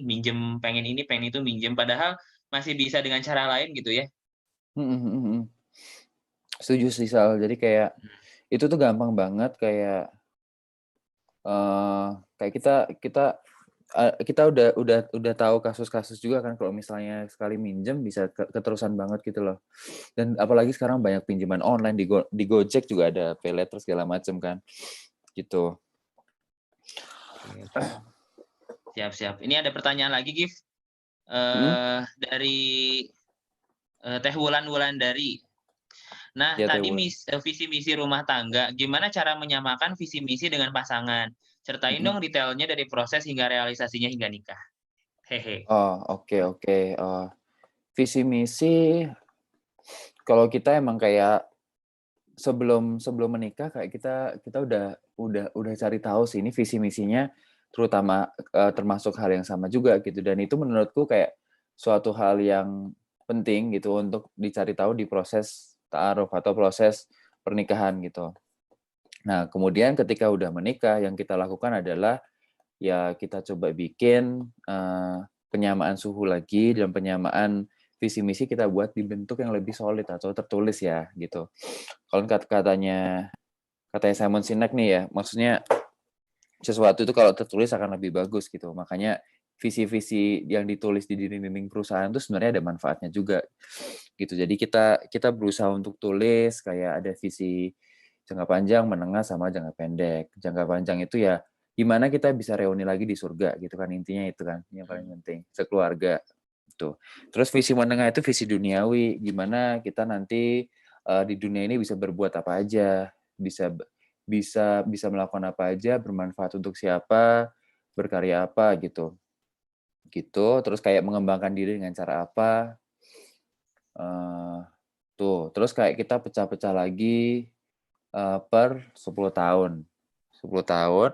minjem, pengen ini, pengen itu minjem. Padahal masih bisa dengan cara lain gitu ya. Mhm mhm mhm. Setuju sih, Sal. Jadi kayak itu tuh gampang banget kayak, kayak kita udah tahu kasus-kasus juga kan kalau misalnya sekali minjem bisa keterusan banget gitu loh. Dan apalagi sekarang banyak pinjaman online di Gojek juga ada paylater segala macam kan, gitu. Oke, oke. Siap, siap. Ini ada pertanyaan lagi, Gif. Mhm, Dari Teh Wulandari. Nah, iya Teh tadi Wun. visi misi rumah tangga, gimana cara menyamakan visi misi dengan pasangan? Sertain Mhm. dong detailnya dari proses hingga realisasinya hingga nikah. Hehe. Oh, oke oke, visi misi kalau kita emang kayak sebelum sebelum menikah kayak kita udah cari tahu sih ini visi misinya terutama, termasuk hal yang sama juga gitu dan itu menurutku kayak suatu hal yang penting gitu untuk dicari tahu di proses ta'aruf atau proses pernikahan gitu. Nah kemudian ketika udah menikah yang kita lakukan adalah ya kita coba bikin, penyamaan suhu lagi dan penyamaan visi misi kita buat di bentuk yang lebih solid atau tertulis ya gitu. Kalau katanya Simon Sinek nih ya, maksudnya sesuatu itu kalau tertulis akan lebih bagus gitu. Makanya visi-visi yang ditulis di dinding-dinding perusahaan itu sebenarnya ada manfaatnya juga gitu. Jadi kita kita berusaha untuk tulis kayak ada visi jangka panjang, menengah, sama jangka pendek. Jangka panjang itu ya gimana kita bisa reuni lagi di surga gitu kan intinya itu kan yang paling penting sekeluarga gitu. Terus visi menengah itu visi duniawi, gimana kita nanti di dunia ini bisa berbuat apa aja, bisa bisa melakukan apa aja, bermanfaat untuk siapa, berkarya apa gitu. Gitu, terus kayak mengembangkan diri dengan cara apa, eee, tuh. Terus kayak kita pecah-pecah lagi, per 10 tahun. 10 tahun,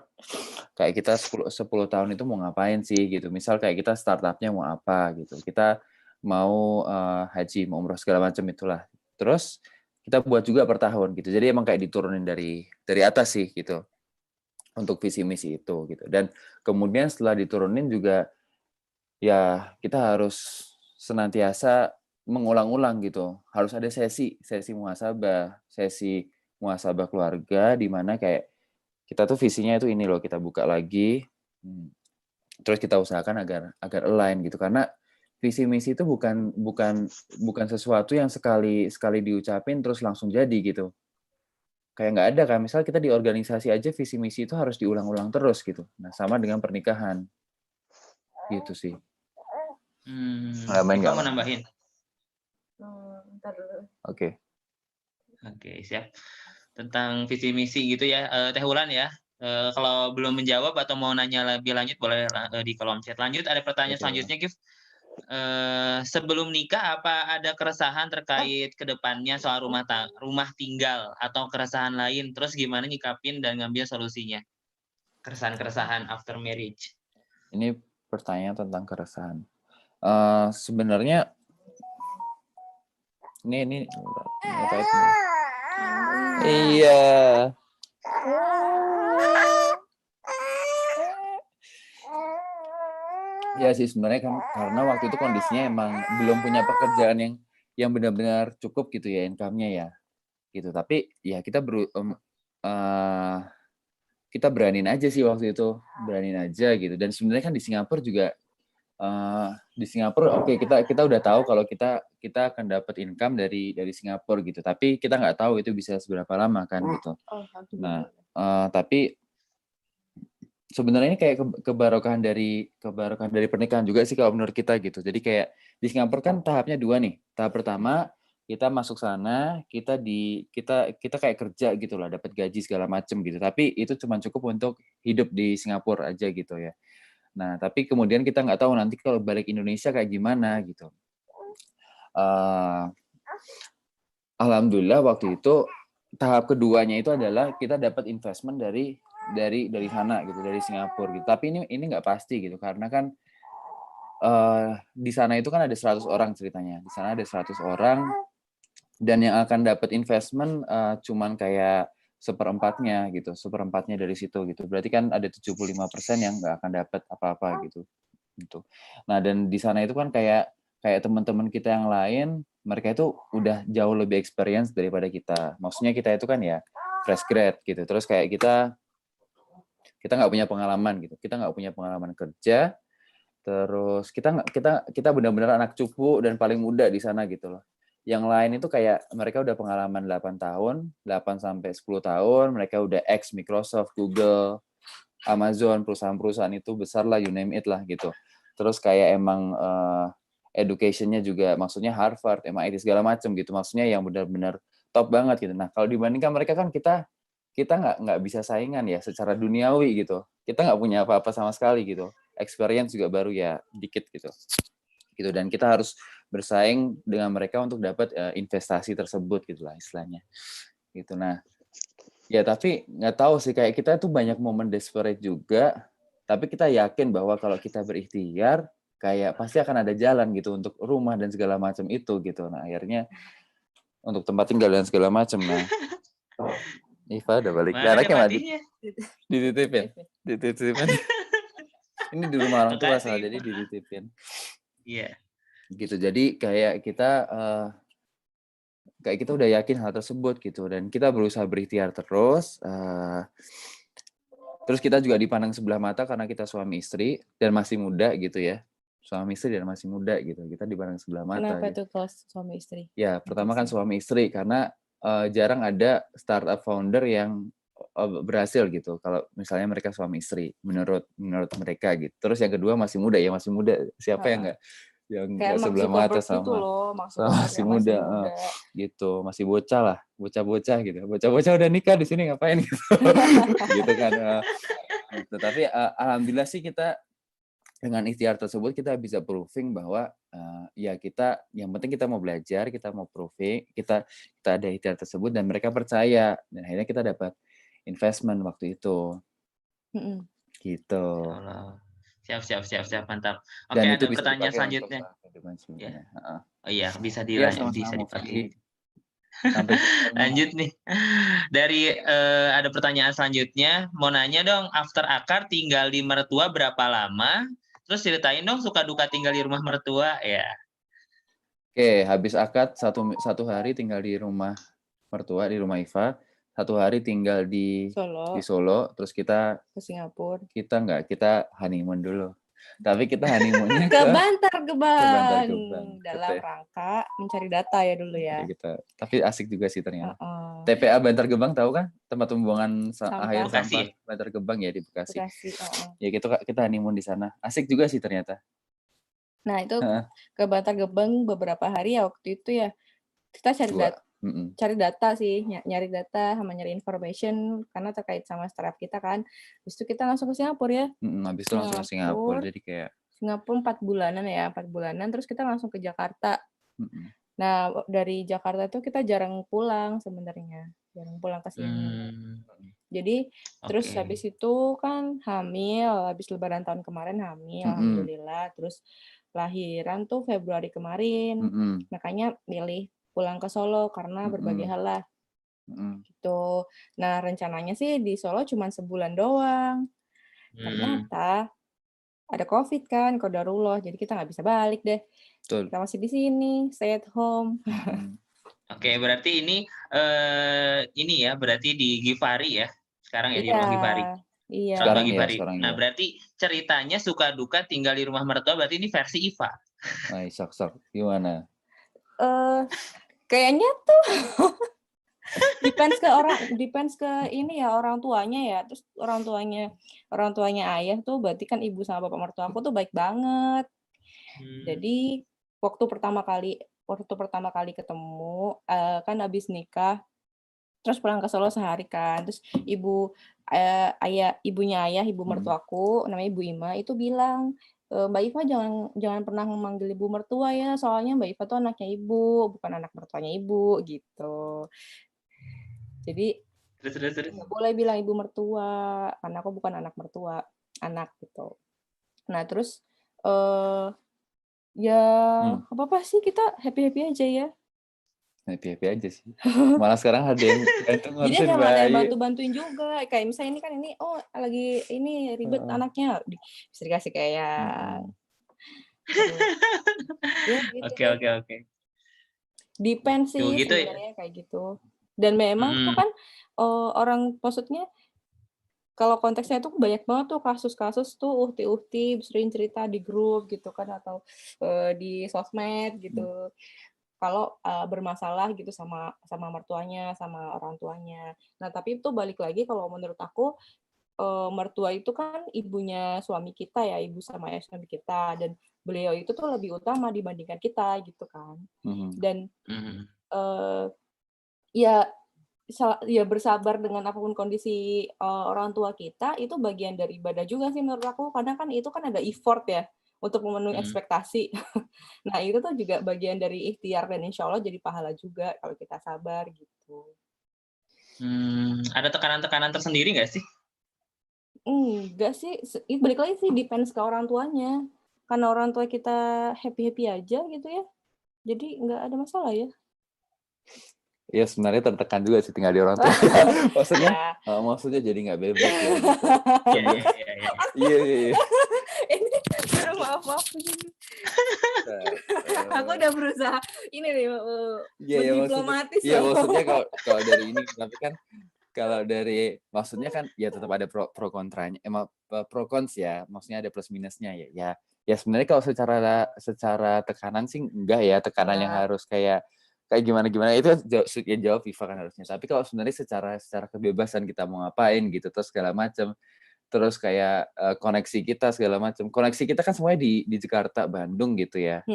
kayak kita 10 tahun itu mau ngapain sih gitu. Misal kayak kita startup-nya mau apa gitu, kita mau, haji, mau umroh segala macam itulah. Terus kita buat juga per tahun gitu. Jadi emang kayak diturunin dari atas sih gitu. Untuk visi misi itu gitu dan kemudian setelah diturunin juga ya kita harus senantiasa mengulang-ulang gitu. Harus ada sesi muhasabah keluarga di mana kayak kita tuh visinya itu ini loh kita buka lagi, terus kita usahakan agar align gitu karena visi misi itu bukan sesuatu yang sekali sekali diucapin terus langsung jadi gitu. Kayak nggak ada kan, misal kita di organisasi aja visi misi itu harus diulang-ulang terus gitu. Nah, sama dengan pernikahan, gitu sih. Nggak Siva mau main. nambahin? Ntar dulu. Oke. Oke, siap. Tentang visi misi gitu ya, Teh Wulan ya. Kalau belum menjawab atau mau nanya lebih lanjut boleh di kolom chat. Lanjut ada pertanyaan Oke. selanjutnya, Gif. Sebelum nikah apa ada keresahan terkait ke depannya soal rumah tinggal atau keresahan lain? Terus gimana nyikapin dan ngambil solusinya? Keresahan-keresahan after marriage. Ini pertanyaan tentang keresahan. Sebenarnya ini ngapain nih? Iya. Ya sih sebenarnya kan karena waktu itu kondisinya emang belum punya pekerjaan yang benar-benar cukup gitu ya income-nya ya, gitu. Tapi ya kita beraniin aja sih waktu itu, beraniin aja gitu. Dan sebenarnya kan di Singapura juga oke, kita udah tahu kalau kita akan dapat income dari Singapura gitu. Tapi kita nggak tahu itu bisa seberapa lama kan gitu. Nah, tapi sebenarnya ini kayak kebarokahan dari pernikahan juga sih kalau menurut kita gitu. Jadi kayak di Singapura kan tahapnya 2 nih. Tahap pertama kita masuk sana, kita kayak kerja gitu lah, dapat gaji segala macem gitu. Tapi itu cuma cukup untuk hidup di Singapura aja gitu ya. Nah, tapi kemudian kita nggak tahu nanti kalau balik Indonesia kayak gimana gitu. Alhamdulillah waktu itu tahap keduanya itu adalah kita dapat investment dari sana gitu, dari Singapura gitu. Tapi ini nggak pasti gitu karena kan di sana itu kan ada 100 orang ceritanya. Di sana ada 100 orang Dan yang akan dapat investment cuman kayak seperempatnya gitu, seperempatnya dari situ gitu. Berarti kan ada 75% yang nggak akan dapat apa-apa gitu. Gitu. Nah, dan di sana itu kan kayak teman-teman kita yang lain, mereka itu udah jauh lebih experience daripada kita. Maksudnya kita itu kan ya fresh grad gitu. Terus kayak kita nggak punya pengalaman gitu. Kita nggak punya pengalaman kerja. Terus kita benar-benar anak cupu dan paling muda di sana gitu loh. Yang lain itu kayak mereka udah pengalaman 8 tahun, 8 sampai 10 tahun, mereka udah ex Microsoft, Google, Amazon, perusahaan-perusahaan itu besar lah, you name it lah gitu. Terus kayak emang education-nya juga, maksudnya Harvard, MIT segala macam gitu. Maksudnya yang benar-benar top banget gitu. Nah, kalau dibandingkan mereka kan kita nggak bisa saingan ya secara duniawi gitu. Kita nggak punya apa-apa sama sekali gitu. Experience juga baru ya dikit gitu. Gitu, dan kita harus bersaing dengan mereka untuk dapat investasi tersebut gitulah istilahnya gitu. Nah, ya tapi nggak tahu sih, kayak kita tuh banyak momen desperate juga, tapi kita yakin bahwa kalau kita berikhtiar kayak pasti akan ada jalan gitu untuk rumah dan segala macam itu gitu. Nah, akhirnya untuk tempat tinggal dan segala macam. Nah, Iva udah balik. Mana Anaknya mah Fatihnya? dititipin. Ini di rumah orang tua salah, Makasih. jadi dititipin. Iya. Gitu. Jadi kayak kita udah yakin hal tersebut gitu, dan kita berusaha berikhtiar terus. Terus kita juga dipandang sebelah mata karena kita suami istri dan masih muda gitu ya. Suami istri dan masih muda gitu. Kita dipandang sebelah mata. Kenapa Gitu. tuh kalau suami istri? Ya, pertama kan suami istri karena jarang ada startup founder yang berhasil gitu. Kalau misalnya mereka suami istri, menurut mereka gitu. Terus yang kedua masih muda ya, masih muda. Siapa yang nggak Mark sebelah mata Zuckerberg gitu sama loh, Mark Zuckerberg masih yang muda, gitu, masih bocah lah, bocah-bocah gitu, bocah-bocah udah nikah di sini ngapain gitu, gitu kan. Gitu. Tapi alhamdulillah sih kita dengan ikhtiar tersebut kita bisa proving bahwa ya kita, yang penting kita mau belajar, kita mau proving, kita ada ikhtiar tersebut dan mereka percaya, dan akhirnya kita dapat investment waktu itu, gitu. Allah. Siap, mantap. Dan Oke, itu ada bisa pertanyaan dipakai untuk selanjutnya. kehidupan Ya. selanjutnya. Oh iya, bisa Iya, sama-sama dipakai. Mofi. Sampai ketemu. Lanjut nih. Dari ada pertanyaan selanjutnya, mau nanya dong, after akar tinggal di mertua berapa lama? Terus ceritain dong suka duka tinggal di rumah mertua ya. Oke, habis akad satu hari tinggal di rumah mertua, di rumah Iva. 1 hari tinggal di Solo, terus kita ke Singapura. Kita honeymoon dulu. Tapi kita honeymoonnya ke Bantar Gebang ke dalam rangka mencari data ya dulu ya. Gitu. Tapi asik juga sih ternyata. TPA Bantar Gebang tahu kan? Tempat pembuangan akhir sampah Bantar Gebang ya, di Bekasi. Ya kita honeymoon di sana. Asik juga sih ternyata. Nah, itu ke Bantar Gebang beberapa hari ya waktu itu ya. Kita cari data sih, nyari data sama nyari information karena terkait sama startup kita kan. Habis itu kita langsung ke Singapura ya. Habis itu langsung ke Singapura, jadi kayak Singapura 4 bulanan terus kita langsung ke Jakarta. Nah, dari Jakarta itu kita jarang pulang sebenarnya. Jarang pulang ke sini. Jadi terus habis itu kan hamil, habis lebaran tahun kemarin hamil, alhamdulillah. Terus lahiran tuh Februari kemarin. Makanya milih pulang ke Solo karena berbagai hal lah. Gitu. Nah, rencananya sih di Solo cuma sebulan doang. Ternyata ada COVID kan, qadarullah. Jadi kita nggak bisa balik deh. Betul. Kita masih di sini, stay at home. Oke, berarti ini ya, berarti di Givari ya. Sekarang ya di rumah Givari. Iya. Sekarang nah, berarti ceritanya suka duka tinggal di rumah mertua, berarti ini versi Iva. Sok. Gimana? Kayaknya tuh depends ke ini ya, orang tuanya ya. Terus orang tuanya ayah tuh berarti kan ibu sama bapak mertua aku tuh baik banget. Jadi waktu pertama kali ketemu kan abis nikah, terus pulang ke Solo sehari kan. Terus ibu mertuaku namanya Ibu Ima itu bilang, Mbak Iva jangan pernah memanggil ibu mertua ya, soalnya Mbak Iva tuh anaknya ibu, bukan anak mertuanya ibu gitu. Jadi nggak boleh bilang ibu mertua karena aku bukan anak mertua, anak gitu. Nah terus ya apa sih, kita happy aja ya. happy-happy aja sih. Malah sekarang ada yang gantung Jadi ngurusin ada yang bayi. bantu-bantuin juga. Kayak misalnya ini kan ini, oh lagi ini ribet Heeh. anaknya, bisa dikasih kayak Mm-mm. terus ya gitu Oke, deh. oke, oke. Depend Tuh sih gitu ya. sebenarnya kayak gitu. Dan memang tuh Mm-mm. kan orang maksudnya kalau konteksnya tuh banyak banget tuh kasus-kasus tuh uhti-uhti sering cerita di grup gitu kan atau di sosmed gitu. Kalau bermasalah gitu sama mertuanya, sama orang tuanya. Nah, tapi itu balik lagi kalau menurut aku mertua itu kan ibunya suami kita ya, ibu sama ayah suami kita dan beliau itu tuh lebih utama dibandingkan kita gitu kan. Mhm. Dan Mhm. ya ya bersabar dengan apapun kondisi orang tua kita itu bagian dari ibadah juga sih menurut aku karena kan itu kan ada effort ya untuk memenuhi ekspektasi. Nah itu tuh juga bagian dari ikhtiar dan insya Allah jadi pahala juga kalau kita sabar gitu. Ada tekanan-tekanan tersendiri nggak sih? Enggak sih, balik lagi sih depends ke orang tuanya. Karena orang tua kita happy-happy aja gitu ya. Jadi nggak ada masalah ya. Ya sebenarnya tertekan juga sih tinggal di orang tua. Maksudnya Ya. maksudnya jadi nggak bebas ya gitu. Iya. Iya. Ini aduh, maaf begini. Aku udah berusaha ini nih Iya berdiplomatis maksudnya loh. maksudnya kalau dari ini tapi kan kalau dari maksudnya kan ya tetap ada pro kontranya emang pro cons ya maksudnya ada plus minusnya ya sebenarnya kalau secara tekanan sih enggak ya tekanan yang harus kayak gimana itu jawab FIFA kan harusnya tapi kalau sebenarnya secara kebebasan kita mau ngapain gitu terus segala macam terus kayak koneksi kita segala macam koneksi kita kan semuanya di Jakarta Bandung gitu ya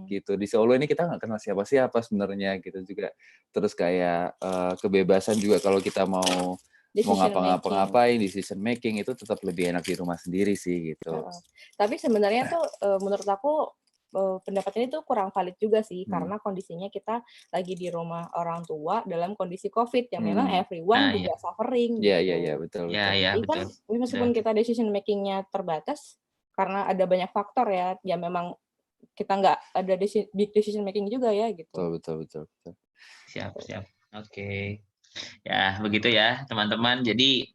gitu di Solo ini kita nggak kenal siapa-siapa sebenarnya gitu juga terus kayak kebebasan juga kalau kita mau ngapa-ngapain decision making itu tetap lebih enak di rumah sendiri sih gitu. Tapi sebenarnya tuh menurut aku pendapatnya itu kurang valid juga sih karena kondisinya kita lagi di rumah orang tua dalam kondisi COVID yang memang everyone juga suffering gitu. Iya betul. Iya betul. Kan meskipun kita decision makingnya terbatas karena ada banyak faktor ya memang kita nggak ada big decision making juga ya gitu. Betul. Siap. Oke. Ya, begitu ya, teman-teman. Jadi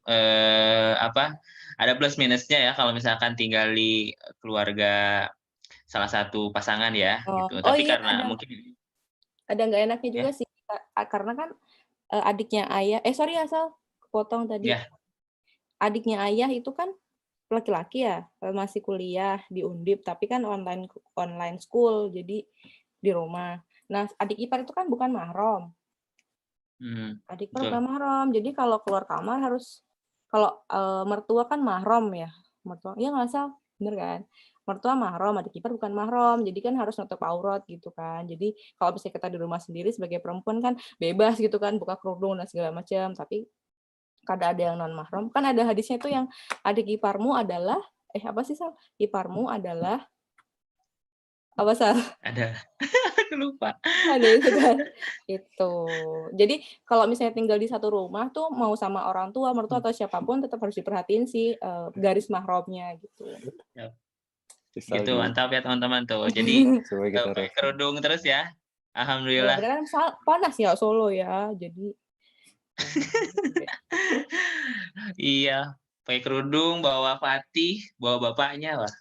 ada plus minusnya ya kalau misalkan tinggal di keluarga salah satu pasangan ya gitu. Tapi iya, karena mungkin ada nggak enaknya juga sih karena kan adiknya ayah sorry asal kepotong tadi. Ya. Adiknya ayah itu kan laki-laki ya, masih kuliah di Undip tapi kan online school jadi di rumah. Nah, adik ipar itu kan bukan mahram. Adik ipar bukan mahram. Jadi kalau keluar kamar harus kalau mertua kan mahram ya. Mertua ya nggak salah, bener kan? Mertua mahram, adik ipar bukan mahram. Jadi kan harus nutup aurat gitu kan. Jadi kalau misalnya kita di rumah sendiri sebagai perempuan kan bebas gitu kan, buka kerudung dan segala macam. Tapi kadang ada yang non mahram. Kan ada hadisnya tuh yang adik iparmu adalah apa sih Sal? Iparmu adalah apa Sal? Ada. Aku lupa. Ada itu kan. Itu. Jadi kalau misalnya tinggal di satu rumah tuh mau sama orang tua, mertua atau siapapun tetap harus diperhatiin sih garis mahramnya gitu. Gitu, mantap ya teman-teman tuh. Jadi pakai kerudung terus ya. Alhamdulillah. Ya, kan panas ya Solo ya. Jadi iya, pakai kerudung, bawa Fatih, bawa bapaknya lah.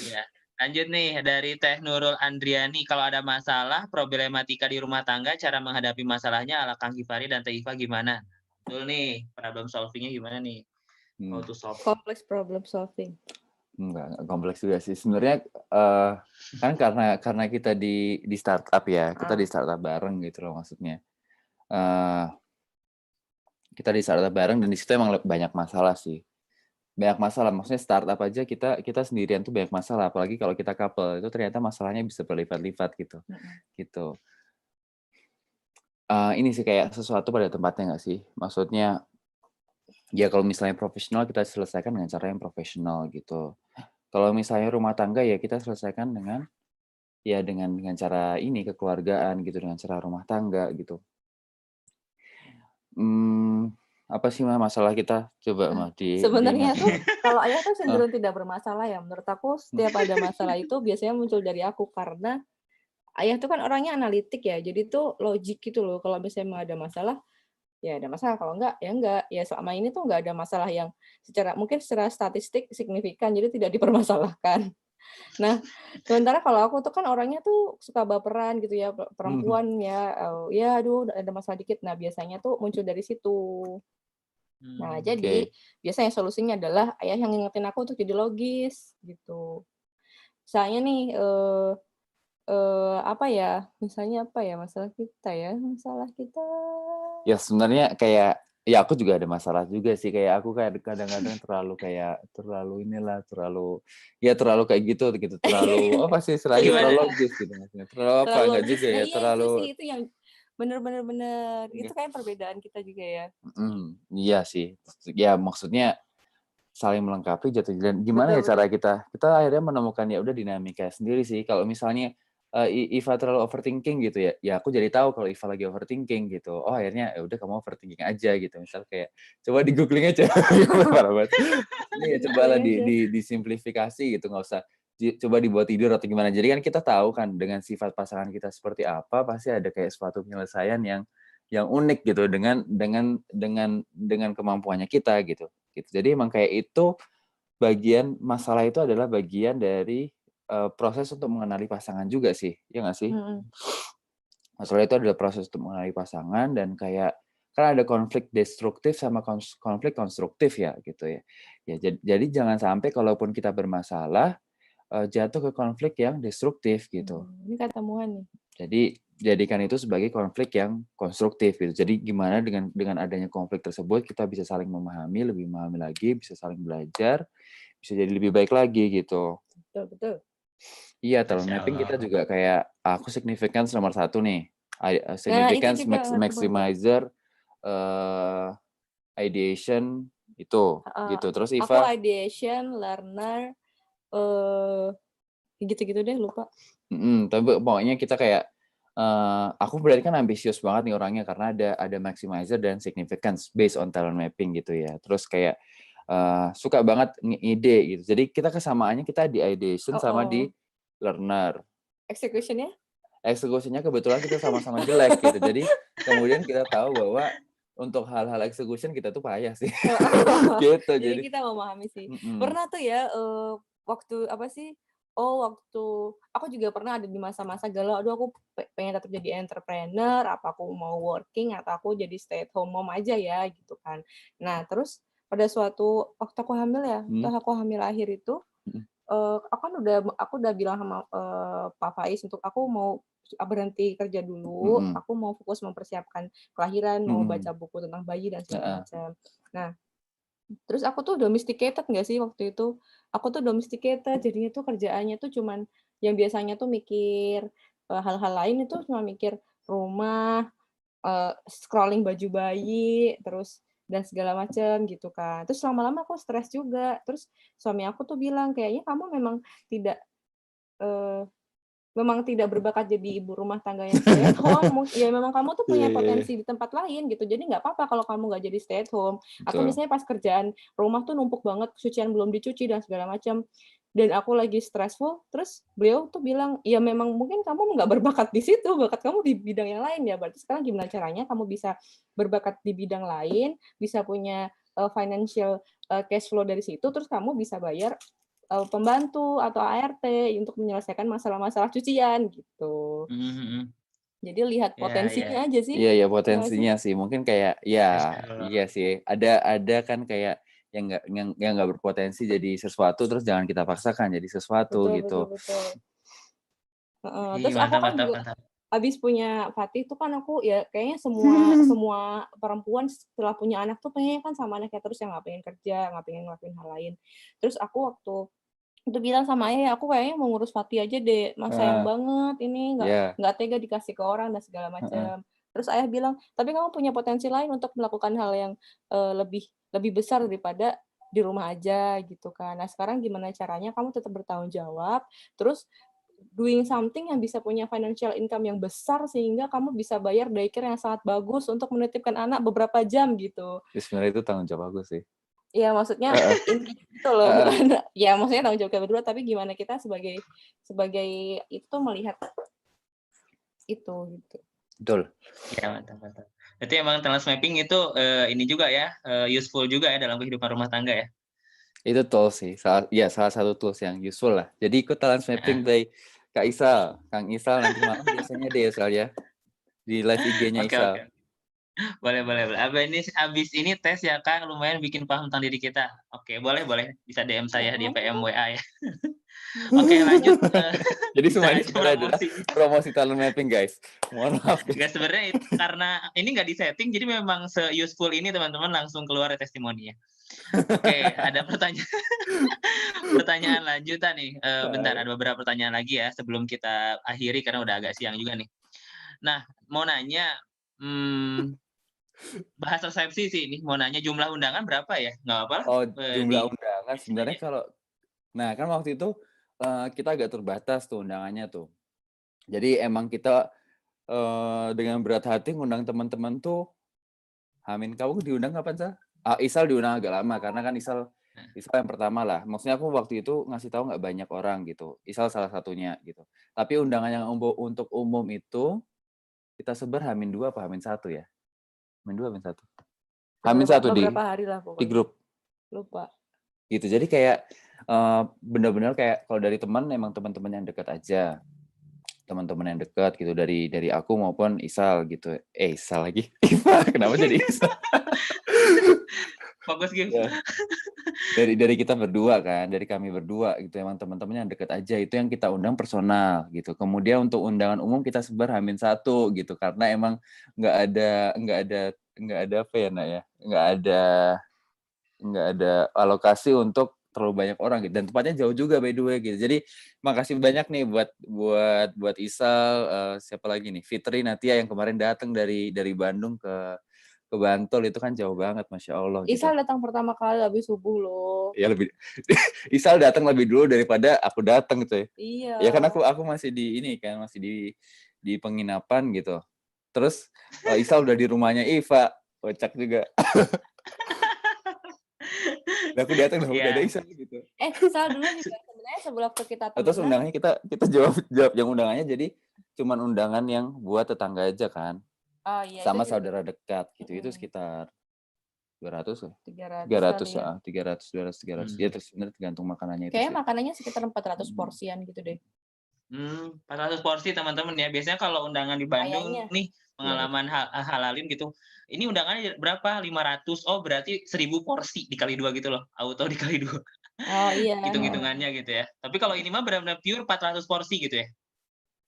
Ya. Lanjut nih dari Teh Nurul Andriani, kalau ada masalah problematika di rumah tangga, cara menghadapi masalahnya ala Kang Gifari dan Teh Iva gimana? Betul nih, problem solving-nya gimana nih? How to solve? Complex problem solving. Enggak kompleks juga sih. Sebenarnya kan karena kita di startup ya, kita di startup bareng gitu loh maksudnya. Kita di startup bareng dan di situ emang banyak masalah sih. Banyak masalah, maksudnya startup aja kita sendirian tuh banyak masalah, apalagi kalau kita couple itu ternyata masalahnya bisa berlipat-lipat gitu. Gitu. Ini sih kayak sesuatu pada tempatnya nggak sih? Maksudnya ya kalau misalnya profesional kita selesaikan dengan cara yang profesional gitu. Kalau misalnya rumah tangga ya kita selesaikan dengan cara ini kekeluargaan gitu, dengan cara rumah tangga gitu. Apa sih masalah kita? Coba mah sebenarnya tuh kalau ayah tuh cenderung tidak bermasalah ya. Menurut aku setiap ada masalah itu biasanya muncul dari aku karena ayah tuh kan orangnya analitik ya, jadi tuh logik gitu loh. Kalau misalnya ada masalah, ya ada masalah. Kalau enggak, ya enggak. Ya selama ini tuh enggak ada masalah yang secara statistik signifikan, jadi tidak dipermasalahkan. Nah, sementara kalau aku tuh kan orangnya tuh suka baperan gitu ya, perempuan ya, ya aduh ada masalah dikit. Nah, biasanya tuh muncul dari situ. Nah, jadi Oke. biasanya solusinya adalah ayah yang ngingetin aku untuk jadi logis gitu. Misalnya nih, apa ya, misalnya apa ya, masalah kita Ya sebenarnya kayak, ya aku juga ada masalah juga sih, kayak aku kayak kadang-kadang terlalu terlalu kayak gitu, terlalu apa sih istilahnya, Gimana terlalu tuh? logis gitu maksudnya. Terlalu apa, terlalu enggak logis. juga Nah ya, iya itu terlalu sih, itu yang bener, itu enggak kayak perbedaan kita juga ya. iya sih. Ya maksudnya saling melengkapi jatuh dan gimana Betul ya betul. cara kita akhirnya menemukan ya udah dinamika sendiri sih. Kalau misalnya, Iva terlalu overthinking gitu ya, ya aku jadi tahu kalau Iva lagi overthinking gitu. Oh akhirnya ya udah kamu overthinking aja gitu. Misal kayak coba di-googling aja parah banget. Maksudnya ya cobalah Googling aja. disimplifikasi gitu, nggak usah coba dibuat tidur atau gimana. Jadi kan kita tahu kan dengan sifat pasangan kita seperti apa, pasti ada kayak suatu penyelesaian yang unik gitu dengan kemampuannya kita gitu. Jadi emang kayak itu masalah itu adalah bagian dari, proses untuk mengenali pasangan juga sih, ya nggak sih? Mhm. Masalah itu adalah proses untuk mengenali pasangan dan kayak kan ada konflik destruktif sama konflik konstruktif ya, gitu ya. Ya jadi jangan sampai kalaupun kita bermasalah, jatuh ke konflik yang destruktif gitu. Ini ketemuan nih. Jadi jadikan itu sebagai konflik yang konstruktif gitu. Jadi gimana dengan adanya konflik tersebut kita bisa saling memahami, lebih memahami lagi, bisa saling belajar, bisa jadi lebih baik lagi gitu. Betul betul. Iya, talent Masya mapping kita Allah. juga kayak aku significance nomor 1 nih. Nah itu Significance juga ngerti banget. maximizer, eee, ideation itu, Heeh. gitu. Terus Aku Iva ideation, learner, eee, gitu-gitu deh lupa. tapi pokoknya kita kayak, aku berarti kan ambisius banget nih orangnya karena ada maximizer dan significance based on talent mapping gitu ya. Terus kayak, suka banget ngide gitu. Jadi kita kesamaannya kita di ideation sama di Oh, learner. execution-nya? Eksekusinya kebetulan kita sama-sama jelek gitu. Jadi kemudian kita tahu bahwa untuk hal-hal execution kita tuh payah sih. Gitu Jadi jadi kita memahami sih. mhm, Pernah tuh ya, waktu apa sih, waktu aku juga pernah ada di masa-masa galau, aduh aku pengen tetap jadi entrepreneur, apa aku mau working atau aku jadi stay at home mom aja ya gitu kan. Nah terus pada suatu waktu aku hamil ya, mhm waktu aku hamil akhir itu, mhm aku udah bilang sama, Pak Faiz untuk aku mau berhenti kerja dulu, mhm aku mau fokus mempersiapkan kelahiran, mau baca mhm, buku tentang bayi dan segala heeh, macam. Nah, terus aku tuh domesticated nggak sih waktu itu? Aku tuh domesticated, jadinya tuh kerjaannya tuh cuman yang biasanya tuh mikir, hal-hal lain itu cuma mikir rumah, scrolling baju bayi, terus dan segala macam gitu kan. Terus lama-lama aku stres juga, terus suami aku tuh bilang, "Kayaknya kamu tidak, eee, memang tidak berbakat jadi ibu rumah tangga yang stay at home, ya memang kamu tuh iya punya iya iya, potensi di tempat lain gitu, jadi nggak apa-apa kalau kamu nggak jadi stay at home." Atau betul, misalnya pas kerjaan rumah tuh numpuk banget, cucian belum dicuci dan segala macam, dan aku lagi stressful, terus beliau tuh bilang, "Ya memang mungkin kamu nggak berbakat di situ, bakat kamu di bidang yang lain ya, berarti sekarang gimana caranya kamu bisa berbakat di bidang lain, bisa punya, financial, cash flow dari situ, terus kamu bisa bayar pembantu atau ART untuk menyelesaikan masalah-masalah cucian gitu." Mhm mhm. Jadi lihat Ya potensinya ya. aja sih, iya iya ya nggak sih? potensinya sih mungkin kayak ya Masya Allah. iya sih ada kan kayak yang nggak berpotensi jadi sesuatu terus jangan kita paksakan jadi sesuatu Betul gitu. betul betul. Heeh, Ih, terus aku mantap kan mantap juga mantap. habis punya Fatih tuh kan aku ya kayaknya semua semua perempuan setelah punya anak tuh pengennya kan sama anaknya terus, yang nggak pengen kerja, nggak pengen ngelakuin hal lain. Terus aku waktu itu bilang sama ayah, "Ya aku kayaknya mau ngurus Fatih aja deh, Mas sayang Heeh, banget ini iya, nggak tega dikasih ke orang dan segala heeh. macam." Terus ayah bilang, "Tapi kamu punya potensi lain untuk melakukan hal yang, lebih lebih besar daripada di rumah aja," gitu kan. "Nah sekarang gimana caranya kamu tetap bertanggung jawab, terus doing something yang bisa punya financial income yang besar sehingga kamu bisa bayar daycare yang sangat bagus untuk menitipkan anak beberapa jam," gitu. Ya sebenarnya itu tanggung jawab aku sih. Iya, maksudnya Heeh intinya gitu loh, heeh. bukan ya maksudnya tanggung jawab kita berdua, tapi gimana kita sebagai sebagai itu melihat itu gitu. Betul. Ya, mantap. Berarti emang talent mapping itu ini juga ya, useful juga ya dalam kehidupan rumah tangga ya. Itu tools sih. Salah satu tools yang useful lah. Jadi ikut talent mapping Heeh. by Kak Isal. Kang Isal nanti malam biasanya deh Isal ya. Di live IG-nya Oke. Isal. Boleh. Abis ini tes ya Kak, lumayan bikin paham tentang diri kita. Oke, boleh. Bisa DM saya di PM WA ya. Oke, lanjut. Jadi Bisa semuanya aja sebenarnya adalah promosi. promosi talent mapping guys. Mohon maaf. Nggak, sebenarnya karena ini nggak disetting, jadi memang se-useful ini teman-teman langsung keluar testimoninya. Oke, ada pertanyaan lanjutan nih. Bentar, ada beberapa pertanyaan lagi ya sebelum kita akhiri karena udah agak siang juga nih. Nah, mau nanya, bahas resepsi sih ini. Mau nanya jumlah undangan berapa ya? Nggak apa-apa lah. Oh, jumlah undangan sebenarnya kalau kan waktu itu kita agak terbatas tuh undangannya tuh. Jadi emang kita dengan berat hati ngundang teman-teman tuh. Kamu diundang kapan, Sal? Isal diundang agak lama karena kan Isal yang pertama lah. Maksudnya aku waktu itu ngasih tahu nggak banyak orang gitu. Isal salah satunya gitu. Tapi undangan yang untuk umum itu kita sebar H-2 apa H-1 ya? H-2 H-1. H-1 beberapa hari lah pokoknya. Di grup. Lupa. Gitu. Jadi kayak benar-benar kayak kalau dari teman emang teman-teman yang dekat aja. Teman-teman yang dekat gitu dari aku maupun Isal gitu. Isal lagi. Kenapa jadi Isal? Fokus gitu. Ya. Dari kita berdua kan, dari kami berdua gitu, emang teman-teman yang deket aja itu yang kita undang personal gitu. Kemudian untuk undangan umum kita sebar H-1 gitu karena emang nggak ada apa ya Nak ya, nggak ada alokasi untuk terlalu banyak orang gitu, dan tempatnya jauh juga by the way gitu. Jadi makasih banyak nih buat Isal, siapa lagi nih, Fitri Natia yang kemarin datang dari Bandung ke Bantul, itu kan jauh banget, Masya Allah. Isal gitu. datang pertama kali habis subuh loh. Ya lebih Isal datang lebih dulu daripada aku datang gitu ya. Iya. Ya kan aku masih di ini kan, masih di penginapan gitu. Terus Isal udah di rumahnya Iva, kocak juga. Dan aku datang udah ada Isal gitu. Sal dulu juga sebenarnya sebelum kita temenan. Terus undangannya kita jawab yang undangannya jadi cuman undangan yang buat tetangga aja kan. Oh, iya, sama itu saudara dekat gitu. Itu sekitar 200 lah. 300 ya, terus sebenarnya tergantung makanannya itu. Kayaknya makanannya sekitar 400 porsian gitu deh. 400 porsi teman-teman ya. Biasanya kalau undangan di Bandung nih pengalaman halalin gitu. Ini undangannya berapa? 500. Oh, berarti 1000 porsi dikali 2 gitu loh. Auto dikali 2. Oh iya. Hitung-hitungannya gitu ya. Tapi kalau ini mah benar-benar pure 400 porsi gitu ya.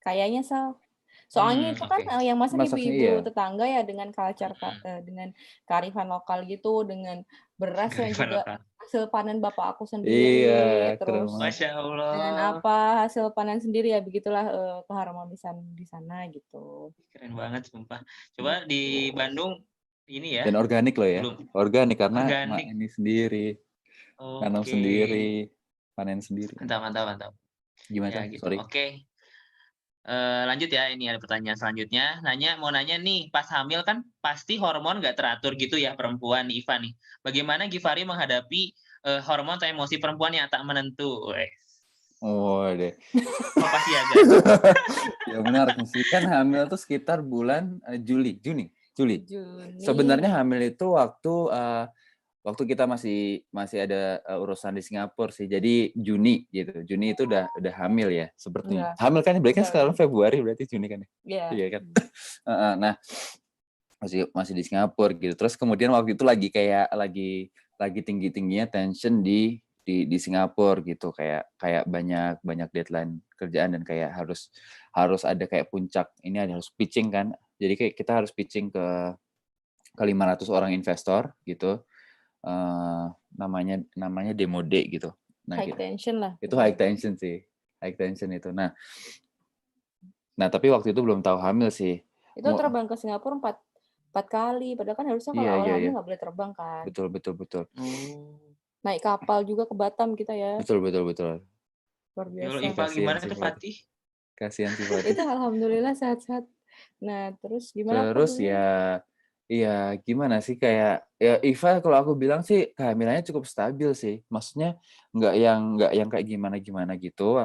Kayaknya Sal. Soalnya itu kan yang masak ibu-ibu tetangga ya, dengan culture, dengan kearifan lokal gitu, dengan beras yang juga hasil panen bapak aku sendiri. Iya, terus Masya Allah. dengan hasil panen sendiri ya, begitulah keharmonisan di sana gitu. Keren banget sumpah. Coba di Bandung ini ya. Dan organik loh ya. Organik karena ini sendiri. Tanam sendiri, panen sendiri. Mantap. Gimana? Ya, gitu. Sorry. Oke. Lanjut ya, ini ada pertanyaan selanjutnya. Mau nanya nih, pas hamil kan pasti hormon nggak teratur gitu ya perempuan, Iva nih. Bagaimana Givari menghadapi hormon atau emosi perempuan yang tak menentu? Oh deh. Pasti ada. Ya benar sih, kan hamil tuh sekitar bulan Juni. Sebenarnya hamil itu waktu kita masih ada urusan di Singapura sih. Jadi Juni gitu. Juni itu udah hamil ya sepertinya. Yeah. Hamil kan berarti kan sekarang Februari, berarti Juni kan ya. Iya kan. Nah, masih di Singapura gitu. Terus kemudian waktu itu lagi tinggi-tingginya tension di Singapura gitu, kayak banyak deadline kerjaan dan kayak harus ada kayak puncak ini, harus pitching kan. Jadi kayak kita harus pitching ke 500 orang investor gitu. Namanya demo day gitu. High tension lah. Itu high tension sih. High tension itu. Nah, tapi waktu itu belum tahu hamil sih. Itu terbang ke Singapura 4 kali, padahal kan harusnya kalau awal hamil nggak boleh terbang kan. Betul. Naik kapal juga ke Batam kita ya. Betul. Luar biasa. Iva gimana tuh Fatih? Kasihan sih Fatih. Itu alhamdulillah sehat-sehat. Nah, terus gimana? Terus ya gimana sih, kayak ya Iva kalau aku bilang sih kehamilannya cukup stabil sih. Maksudnya nggak yang kayak gimana gitu.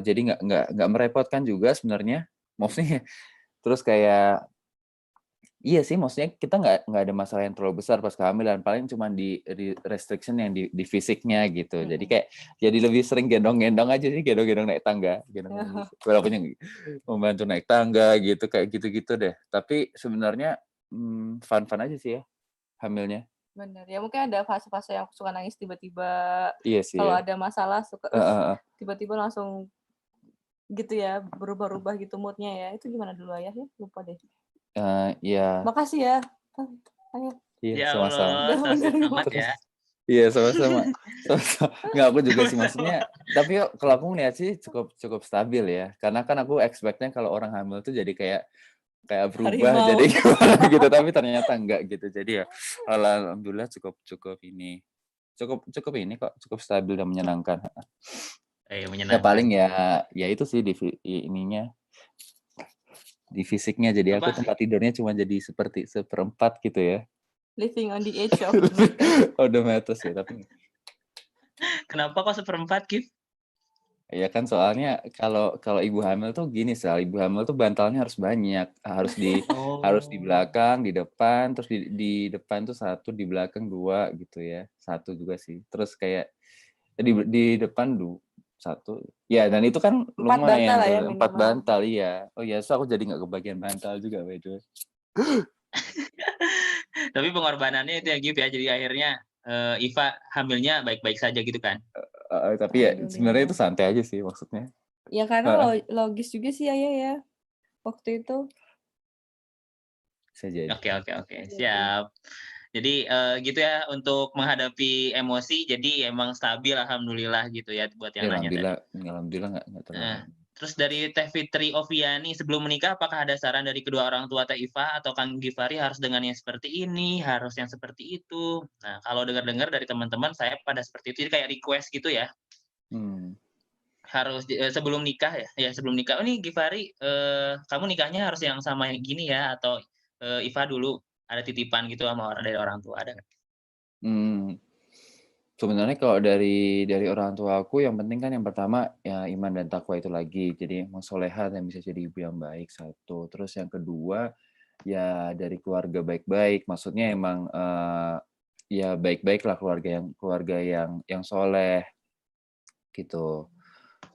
Jadi nggak merepotkan juga sebenarnya. Maksudnya terus kayak iya sih, maksudnya kita nggak ada masalah yang terlalu besar pas kehamilan, paling cuma di restriction yang di fisiknya gitu. Jadi kayak jadi lebih sering gendong-gendong aja sih, gendong-gendong naik tangga, gendong-gendong walaupun yang membantu naik tangga gitu, kayak gitu-gitu deh. Tapi sebenarnya fun-fun aja sih ya hamilnya. Bener ya, mungkin ada fase-fase yang suka nangis tiba-tiba, Iya sih kalau ya. ada masalah suka tiba-tiba langsung gitu ya, berubah-ubah gitu moodnya ya. Itu gimana dulu Ayah ya? Lupa deh. Iya. Makasih ya. Ayo. Iya, Ya sama-sama. Allah, so sweet amat Terus, ya. iya sama-sama. Nggak, aku juga sih maksudnya. Tapi kalau aku ngeliat sih cukup stabil ya. Karena kan aku expect-nya kalau orang hamil tuh jadi kayak berubah Harimau. jadi gimana gitu. Tapi ternyata enggak gitu. Jadi ya alhamdulillah cukup ini. Cukup ini kok, cukup stabil dan menyenangkan. Ya Menyenangkan. paling ya itu sih di ininya. Di fisiknya, jadi aku tempat tidurnya cuma jadi seperti 1/4 gitu ya. Living on the edge of Udah metes ya, tapi Kenapa kok 1/4, Gif? ya kan soalnya kalau ibu hamil tuh gini, ibu hamil tuh bantalnya harus banyak, harus di belakang, di depan, terus di depan tuh 1, di belakang 2 gitu ya. 1 juga sih. Terus kayak di depan 1. Ya, dan itu kan 4 lumayan bantal lah ya tuh, 4 minimal. bantal, iya. Oh iya, so aku jadi nggak kebagian bantal juga by the way. Tapi pengorbanannya itu ya, Gif ya. Jadi akhirnya Iva hamilnya baik-baik saja gitu kan? Tapi ya sebenarnya itu santai aja sih maksudnya. Ya karena logis juga sih Ayah ya. Waktu itu. Bisa jadi. Oke. Siap. Jadi gitu ya untuk menghadapi emosi. Jadi emang stabil alhamdulillah gitu ya buat yang nanya tadi. Alhamdulillah nggak terlalu. Terus dari Teh Fitri Oviani, sebelum menikah apakah ada saran dari kedua orang tua Teh Iva atau Kang Gifari harus dengan yang seperti ini, harus yang seperti itu? Nah, kalau dengar-dengar dari teman-teman saya pada seperti itu, jadi kayak request gitu ya. Harus sebelum nikah ya sebelum nikah, oh nih Gifari, kamu nikahnya harus yang sama yang gini ya, atau Iva dulu ada titipan gitu dari orang tua, ada nggak? Sebenarnya kalau dari orang tua aku yang penting kan yang pertama ya iman dan takwa itu lagi. Jadi emang soleha dan bisa jadi ibu yang baik, 1. Terus yang kedua ya dari keluarga baik-baik. Maksudnya emang ya baik-baik lah keluarga yang soleh gitu.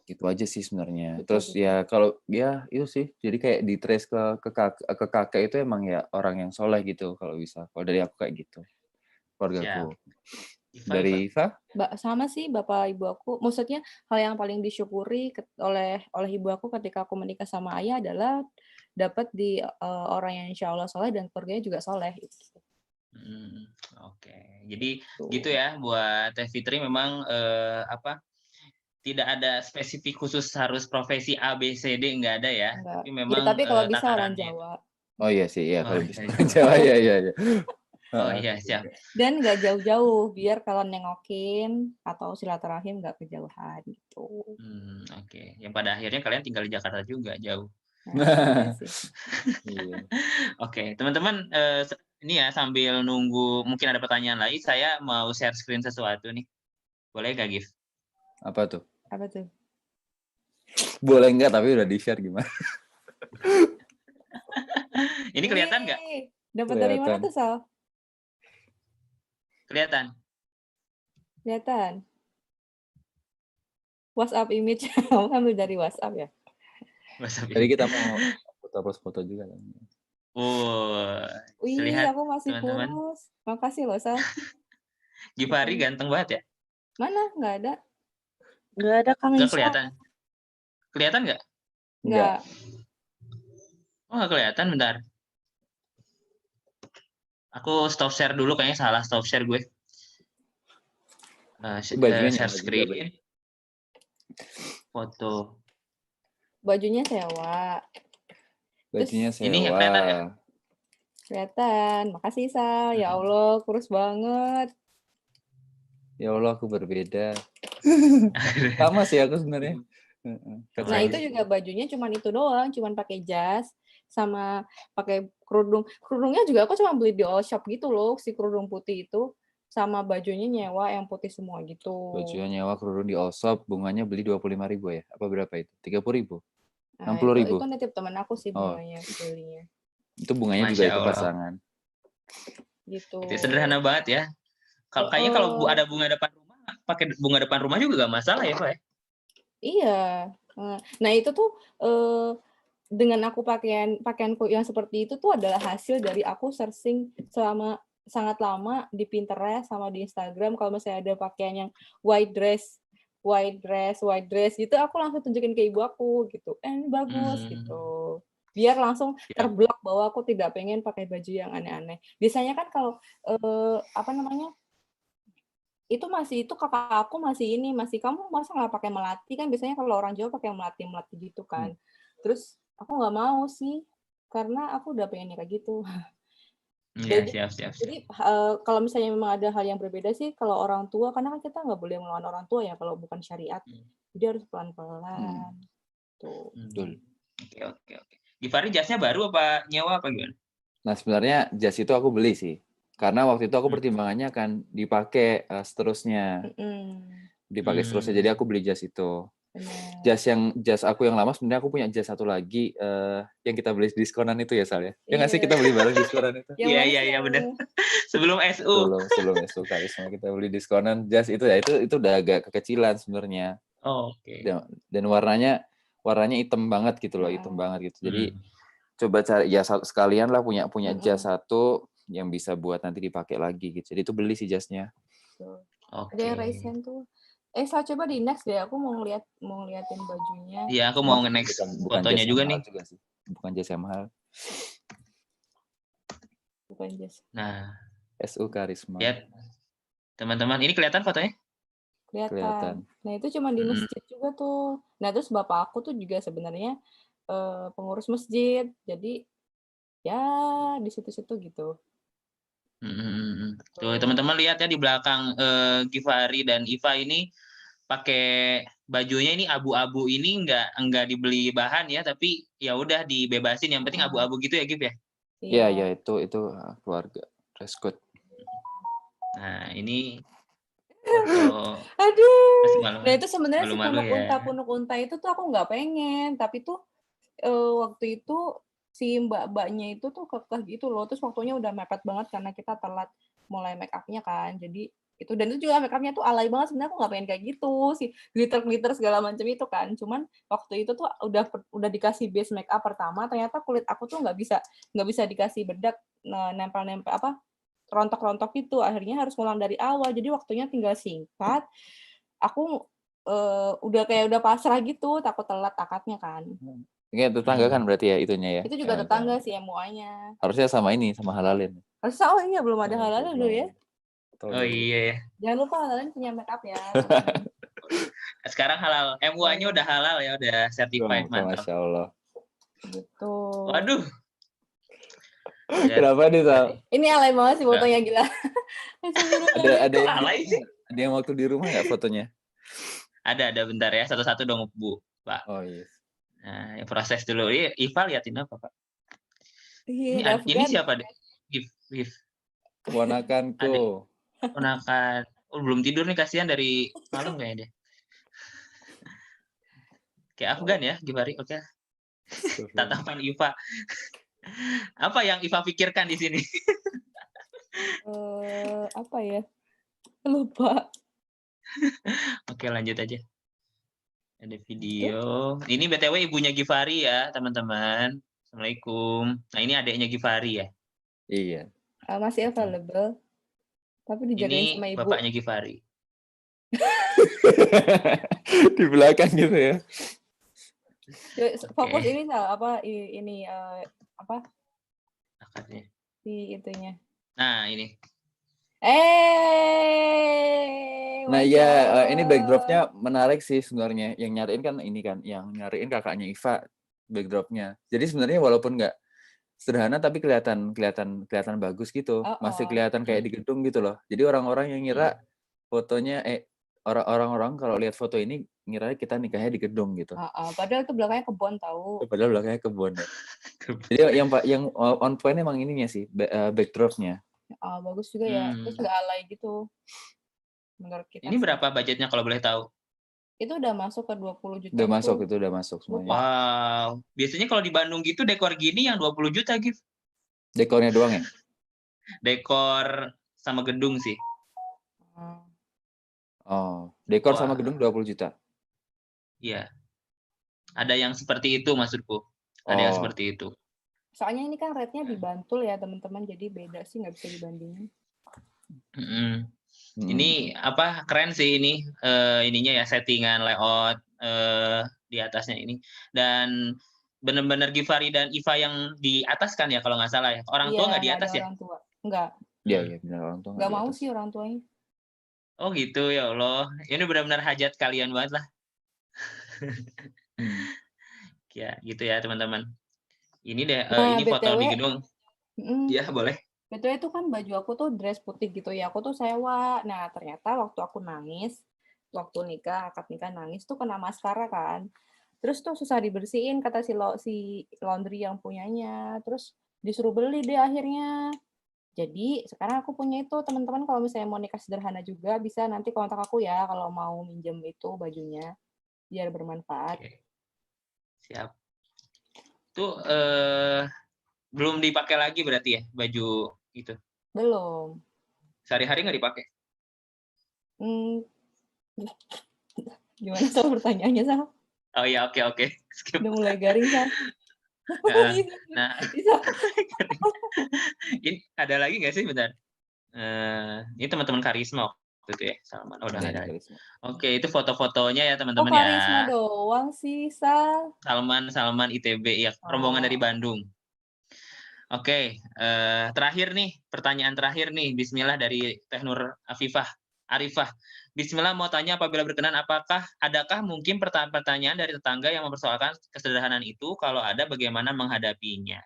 Itu aja sih sebenarnya. Terus ya kalau ya itu sih. Jadi kayak di trace ke kakek itu emang ya orang yang soleh gitu kalau bisa. Kalau dari aku kayak gitu. Keluargaku. Dari Iva? Sama sih bapak ibu aku. Maksudnya hal yang paling disyukuri oleh ibu aku ketika aku menikah sama ayah adalah dapat di orang yang insya Allah soleh dan keluarganya juga soleh. Oke. Jadi gitu ya buat Teh Fitri memang tidak ada spesifik khusus harus profesi A, B, C, D, nggak ada ya. Enggak. Tapi memang Tapi kalau bisa orang takarannya. Jawa. Oh iya sih, iya kalau bisa orang Jawa ya. Oh iya, siap. Dan nggak jauh-jauh, biar kalau nengokin atau silaturahim nggak kejauhan gitu. Oke. Yang pada akhirnya kalian tinggal di Jakarta juga, jauh. Oke, teman-teman, ini ya sambil nunggu mungkin ada pertanyaan lagi, saya mau share screen sesuatu nih. Boleh nggak, Gif? Apa tuh? Boleh nggak, tapi udah di-share gimana? Ini kelihatan nggak? Dapat dari mana tuh, Sal? Kelihatan? WhatsApp image. Kamu ambil dari WhatsApp ya? Jadi kita mau foto juga kan. Terlihat, aku masih teman-teman. kurus. Makasih loh, Sal. Gifari ganteng banget ya? Mana? Nggak ada. Nggak ada, Kang Isa. Nggak kelihatan? Kelihatan nggak? Nggak. Oh, nggak kelihatan, bentar. Aku stop share dulu, kayaknya salah stop share gue. Share screen. Foto. Bajunya sewa. Bajunya sewa. Ini kelihatan nggak? Kelihatan. Makasih, Sal. Ya Allah, kurus banget. Ya Allah, aku berbeda. Sama sih aku sebenarnya. Nah, itu juga bajunya cuman itu doang, cuman pakai jas sama pakai kerudung. Kerudungnya juga aku cuma beli di all shop gitu loh, si kerudung putih itu. Sama bajunya nyewa yang putih semua gitu. Bajunya nyewa kerudung di all shop, bunganya beli 25.000 ya? Apa berapa itu? 30.000? Nah, 60.000. itu nitip teman aku sih Oh. bunganya belinya. Itu bunganya juga Masya itu Allah. pasangan. Gitu. Itu sederhana banget ya. Kalau kayaknya kalau ada bunga depan rumah, pakai bunga depan rumah juga nggak masalah ya, Pak? Iya. Nah, itu tuh dengan aku pakaianku yang seperti itu tuh adalah hasil dari aku searching selama sangat lama di Pinterest sama di Instagram. Kalau misalnya ada pakaian yang white dress gitu, aku langsung tunjukin ke ibu aku gitu. Ini bagus gitu. Biar langsung terblok bahwa aku tidak pengen pakai baju yang aneh-aneh. Biasanya kan kalau itu kakak aku masih kamu masa nggak pakai melati kan, biasanya kalau orang Jawa pakai melati gitu kan. Terus aku nggak mau sih karena aku udah pengen kayak gitu. Iya, siap. Jadi kalau misalnya memang ada hal yang berbeda sih kalau orang tua, karena kan kita nggak boleh melawan orang tua ya kalau bukan syariat. Jadi harus pelan-pelan. Tuh. Betul. Oke. Givari jasnya baru apa nyewa apa gimana? Nah, sebenarnya jas itu aku beli sih. Karena waktu itu aku pertimbangannya kan dipakai seterusnya. Dipakai seterusnya. Jadi aku beli jas itu. Jas aku yang lama sebenarnya aku punya jas satu lagi yang kita beli diskonan itu ya, Sal ya. Ya nggak sih kita beli bareng diskonan itu? Iya benar. Sebelum SU. Sebelum SU Karisma kita beli diskonan jas itu ya, itu udah agak kekecilan sebenarnya. Oke. Dan warnanya hitam banget gitu loh, hitam banget gitu. Jadi coba cari ya sekalian lah punya jas satu yang bisa buat nanti dipakai lagi gitu. Jadi itu beli sih jasnya. Oke. Ada yang Raisen tuh. Saya coba di next deh, aku mau ngeliatin bajunya. Iya, aku mau nge-next fotonya juga nih. Bukan jas yang mahal. Bukan jas. Nah, SU Karisma. Lihat. Teman-teman, ini kelihatan fotonya? Kelihatan. Nah, itu cuma di masjid juga tuh. Nah, terus bapak aku tuh juga sebenarnya pengurus masjid. Jadi ya di situ-situ gitu. Tuh teman-teman lihat ya di belakang Givari dan Iva ini pakai bajunya ini abu-abu, ini nggak dibeli bahan ya, tapi ya udah dibebasin, yang penting abu-abu gitu ya, Gif ya. Iya itu keluarga dress code. Nah, ini foto. Aduh. Nah, itu sebenarnya si punuk unta itu tuh aku nggak pengen, tapi tuh waktu itu si mbak-mbaknya itu tuh kekeh gitu loh. Terus waktunya udah mepet banget karena kita telat mulai make up-nya kan. Jadi itu, dan itu juga make up-nya tuh alay banget. Sebenarnya aku nggak pengen kayak gitu, si glitter segala macam itu kan. Cuman waktu itu tuh udah dikasih base make up pertama, ternyata kulit aku tuh nggak bisa dikasih bedak nempel-nempel rontok-rontok itu. Akhirnya harus ngulang dari awal. Jadi waktunya tinggal singkat. Aku udah pasrah gitu, takut telat akadnya kan. Ini tetangga kan berarti ya itunya ya. Itu juga tetangga sih MUA-nya. Harusnya sama Halalin. Harusnya belum ada Halalin dulu ya. Oh iya ya. Jangan lupa Halalin punya make up ya. Sekarang halal, MUA-nya udah halal ya, udah certified, mantap. Masya Allah. Gitu. Waduh. Kenapa nih, Sal? Ini alay banget sih fotonya, gila. Ada yang waktu di rumah nggak fotonya? Ada bentar ya, satu-satu dong Bu, Pak. Oh yes. Nah, proses dulu. Iva liatin apa, Pak? Iya, ini siapa deh? Gif. Ponakanku. Ponakan. Oh, belum tidur nih, kasihan dari malam kayaknya deh. Kayak Afgan ya, Givari. Oke. Tatapan Iva. Apa yang Iva pikirkan di sini? Apa ya? Lupa. Oke, lanjut aja. Ada video. Ini BTW ibunya Givari ya, teman-teman. Assalamualaikum. Nah, ini adiknya Givari ya? Iya. Masih available. Tapi dijagain sama ibu. Ini bapaknya Givari. Di belakang gitu ya. Fokus ini apa akadnya di itunya. Nah, ini. Nah ya, ini backdropnya menarik sih sebenarnya. Yang nyariin kan ini kan, yang nyariin kakaknya Iva backdropnya. Jadi sebenarnya walaupun nggak sederhana tapi kelihatan bagus gitu. Masih kelihatan kayak di gedung gitu loh. Jadi orang-orang yang ngira fotonya orang-orang kalau lihat foto ini ngira kita nikahnya di gedung gitu. Padahal itu belakangnya kebun tahu. Padahal belakangnya kebun ya. Jadi yang on point emang ininya sih, backdropnya. Bagus juga ya. Terus nggak alay gitu. Menurut kita. Ini berapa budgetnya kalau boleh tahu? Itu udah masuk ke 20 juta Udah masuk, itu. itu udah masuk semuanya. Wow. Biasanya kalau di Bandung gitu dekor gini yang 20 juta gitu. Dekornya doang ya? Dekor sama gedung sih. Hmm. Oh, dekor sama Wah. gedung 20 juta. Iya. Ada yang seperti itu maksudku. Ada yang Oh, seperti itu. Soalnya ini kan rate-nya di Bantul ya teman-teman, jadi beda sih, nggak bisa dibandingin. Mm-mm. mm. Ini apa keren sih ini ininya ya settingan layout di atasnya ini dan benar-benar Givari dan Iva yang di atas kan ya kalau nggak salah ya. Orang tua Iya, nggak di nggak ada atas ya? orang tua. Nggak Iya, Hmm. iya benar orang tua nggak nggak di mau atas. sih orang tuanya. Oh gitu ya Allah. Ini benar-benar hajat kalian banget lah. Hmm. Ya gitu ya teman-teman. Ini deh Nah, ini foto BTW, di gedung. Ya boleh. BTW itu kan baju aku tuh dress putih gitu ya, aku tuh sewa. Nah, ternyata waktu aku nangis, waktu nikah, akad nikah nangis tuh kena maskara kan. Terus tuh susah dibersihin kata si laundry yang punyanya. Terus disuruh beli deh akhirnya. Jadi sekarang aku punya itu, teman-teman kalau misalnya mau nikah sederhana juga bisa nanti kontak aku ya kalau mau minjem itu bajunya biar bermanfaat. Oke. Siap. Tuh belum dipakai lagi berarti ya baju itu. Belum. Sehari-hari nggak dipakai. Hmm, gimana soal pertanyaannya, Sal? Oh iya oke. Skip. Udah mulai garing, Sal. Nah, Bisa. ini ada lagi nggak sih bentar? Ini teman-teman Karisma waktu itu ya, Salman. Oh, udah nggak Iya, ada lagi. dari semua. Oke, itu foto-fotonya ya Kok teman-teman ya. Karisma doang sih, Sal? Salman ITB ya, rombongan dari Oh. Bandung. Oke, terakhir nih, pertanyaan terakhir nih. Bismillah dari Teh Nur Arifah. Bismillah mau tanya apabila berkenan, adakah mungkin pertanyaan dari tetangga yang mempersoalkan kesederhanaan itu? Kalau ada, bagaimana menghadapinya?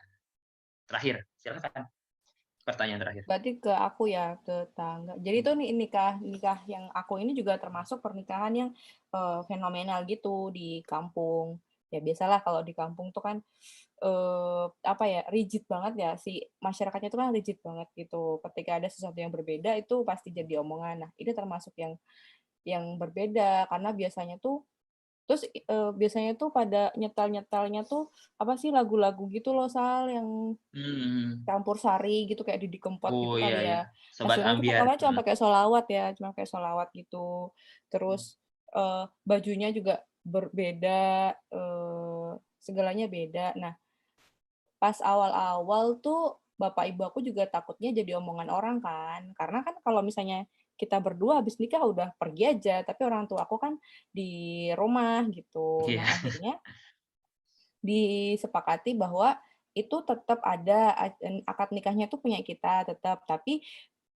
Terakhir, silakan. Pertanyaan terakhir. Berarti ke aku ya, ke tangga. Jadi itu nih nikah yang aku ini juga termasuk pernikahan yang fenomenal gitu di kampung. Ya biasalah kalau di kampung tuh kan apa ya, rigid banget ya, si masyarakatnya tuh kan rigid banget gitu. Ketika ada sesuatu yang berbeda itu pasti jadi omongan. Nah, ini termasuk yang berbeda karena biasanya tuh terus biasanya tuh pada nyetel-nyetelnya tuh apa sih lagu-lagu gitu loh, Sal, yang Hmm. campur sari gitu kayak Didi Kempot Oh gitu iya kali ya, ya. Sobat Hasilnya kita Ambiar. kemarin cuma pakai sholawat ya, cuma pakai sholawat gitu. Terus bajunya juga berbeda, segalanya beda. Nah, pas awal-awal tuh bapak ibu aku juga takutnya jadi omongan orang kan. Karena kan kalau misalnya kita berdua habis nikah udah pergi aja, tapi orang tua aku kan di rumah gitu. Iya. Nah, akhirnya disepakati bahwa itu tetap ada akad nikahnya tuh punya kita tetap, tapi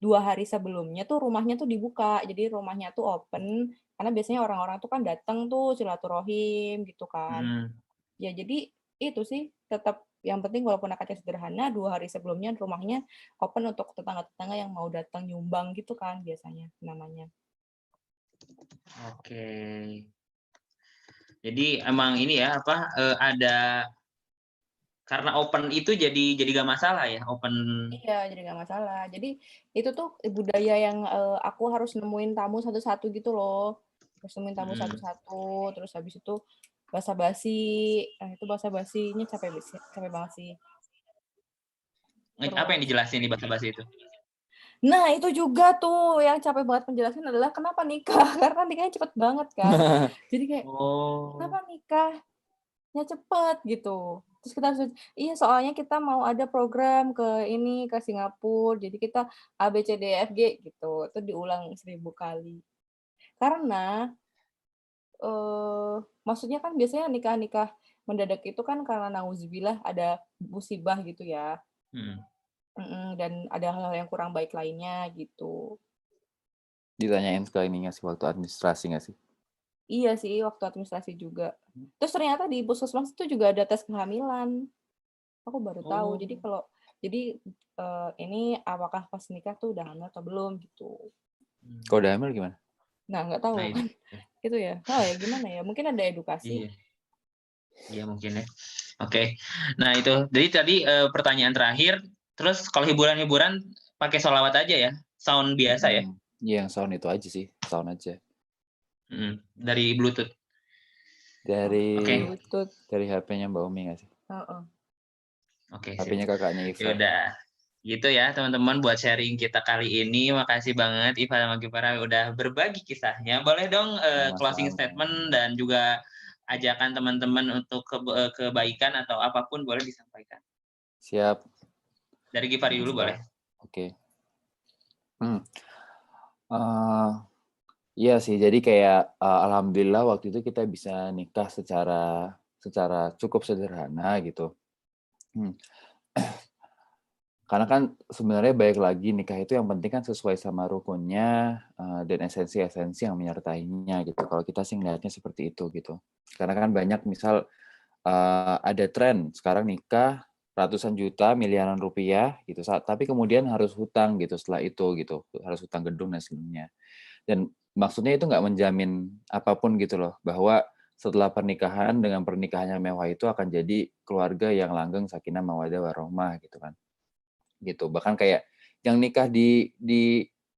2 hari sebelumnya tuh rumahnya tuh dibuka, jadi rumahnya tuh open karena biasanya orang-orang tuh kan datang tuh silaturahim gitu kan. Hmm. Ya jadi itu sih tetap yang penting walaupun akadnya sederhana 2 hari sebelumnya rumahnya open untuk tetangga-tetangga yang mau datang nyumbang gitu kan biasanya namanya. Oke. Jadi emang ini ya ada karena open itu jadi gak masalah ya open. Iya, jadi nggak masalah. Jadi itu tuh budaya yang aku harus nemuin tamu satu-satu gitu loh. Harus nemuin tamu satu-satu, terus habis itu basa-basi. Nah, itu basa-basinya capek banget sih. Apa yang Terus, dijelasin di basa-basi itu? nah itu juga tuh yang capek banget penjelasan adalah kenapa nikah? Karena nikahnya cepet banget kan. Jadi kayak, Oh. kenapa nikahnya cepet gitu? Terus kita harus, iya soalnya kita mau ada program ke Singapura, jadi kita A, B, C, D, E, F, G gitu. Itu diulang 1000 kali. Karena, maksudnya kan biasanya nikah-nikah mendadak itu kan karena nauzubillah ada musibah gitu ya. Hmm. Dan ada hal-hal yang kurang baik lainnya gitu. Ditanyain sekali ini nggak sih waktu administrasi nggak sih? Iya sih, waktu administrasi juga. Terus ternyata di puskesmas itu juga ada tes kehamilan. Aku baru tahu. Jadi Oh. ini apakah pas nikah tuh udah hamil atau belum gitu. Kalau udah hamil gimana? Nah, nggak tahu Nah, kan. Itu ya. Oh ya gimana ya? Mungkin ada edukasi. Iya. Iya mungkin ya. Oke. Nah itu. Jadi tadi pertanyaan terakhir. Terus kalau hiburan-hiburan pakai sholawat aja ya, sound biasa ya. Iya yang sound itu aja sih, sound aja. Dari Bluetooth. Dari Bluetooth. dari HP-nya Mbak Umi nggak sih? Heeh. Oke, sip. HP-nya kakaknya Ya Iva. udah. Gitu ya teman-teman buat sharing kita kali ini. Makasih banget Iva sama Gipara udah berbagi kisahnya. Boleh dong closing Sama-sama. statement dan juga ajakan teman-teman untuk kebaikan atau apapun boleh disampaikan. Siap. Dari Gipari dulu boleh. Oke. Iya sih, jadi kayak alhamdulillah waktu itu kita bisa nikah secara cukup sederhana gitu. Karena kan sebenarnya baik lagi nikah itu yang penting kan sesuai sama rukunnya dan esensi-esensi yang menyertainya gitu. Kalau kita sih ngelihatnya seperti itu gitu. Karena kan banyak misal ada tren sekarang nikah ratusan juta, miliaran rupiah gitu. Tapi kemudian harus hutang gitu setelah itu gitu, harus hutang gedung dan sebagainya. Dan maksudnya itu nggak menjamin apapun gitu loh, bahwa setelah pernikahan dengan pernikahannya mewah itu akan jadi keluarga yang langgeng, sakinah, mawaddah, warahmah gitu kan. Gitu. Bahkan kayak yang nikah di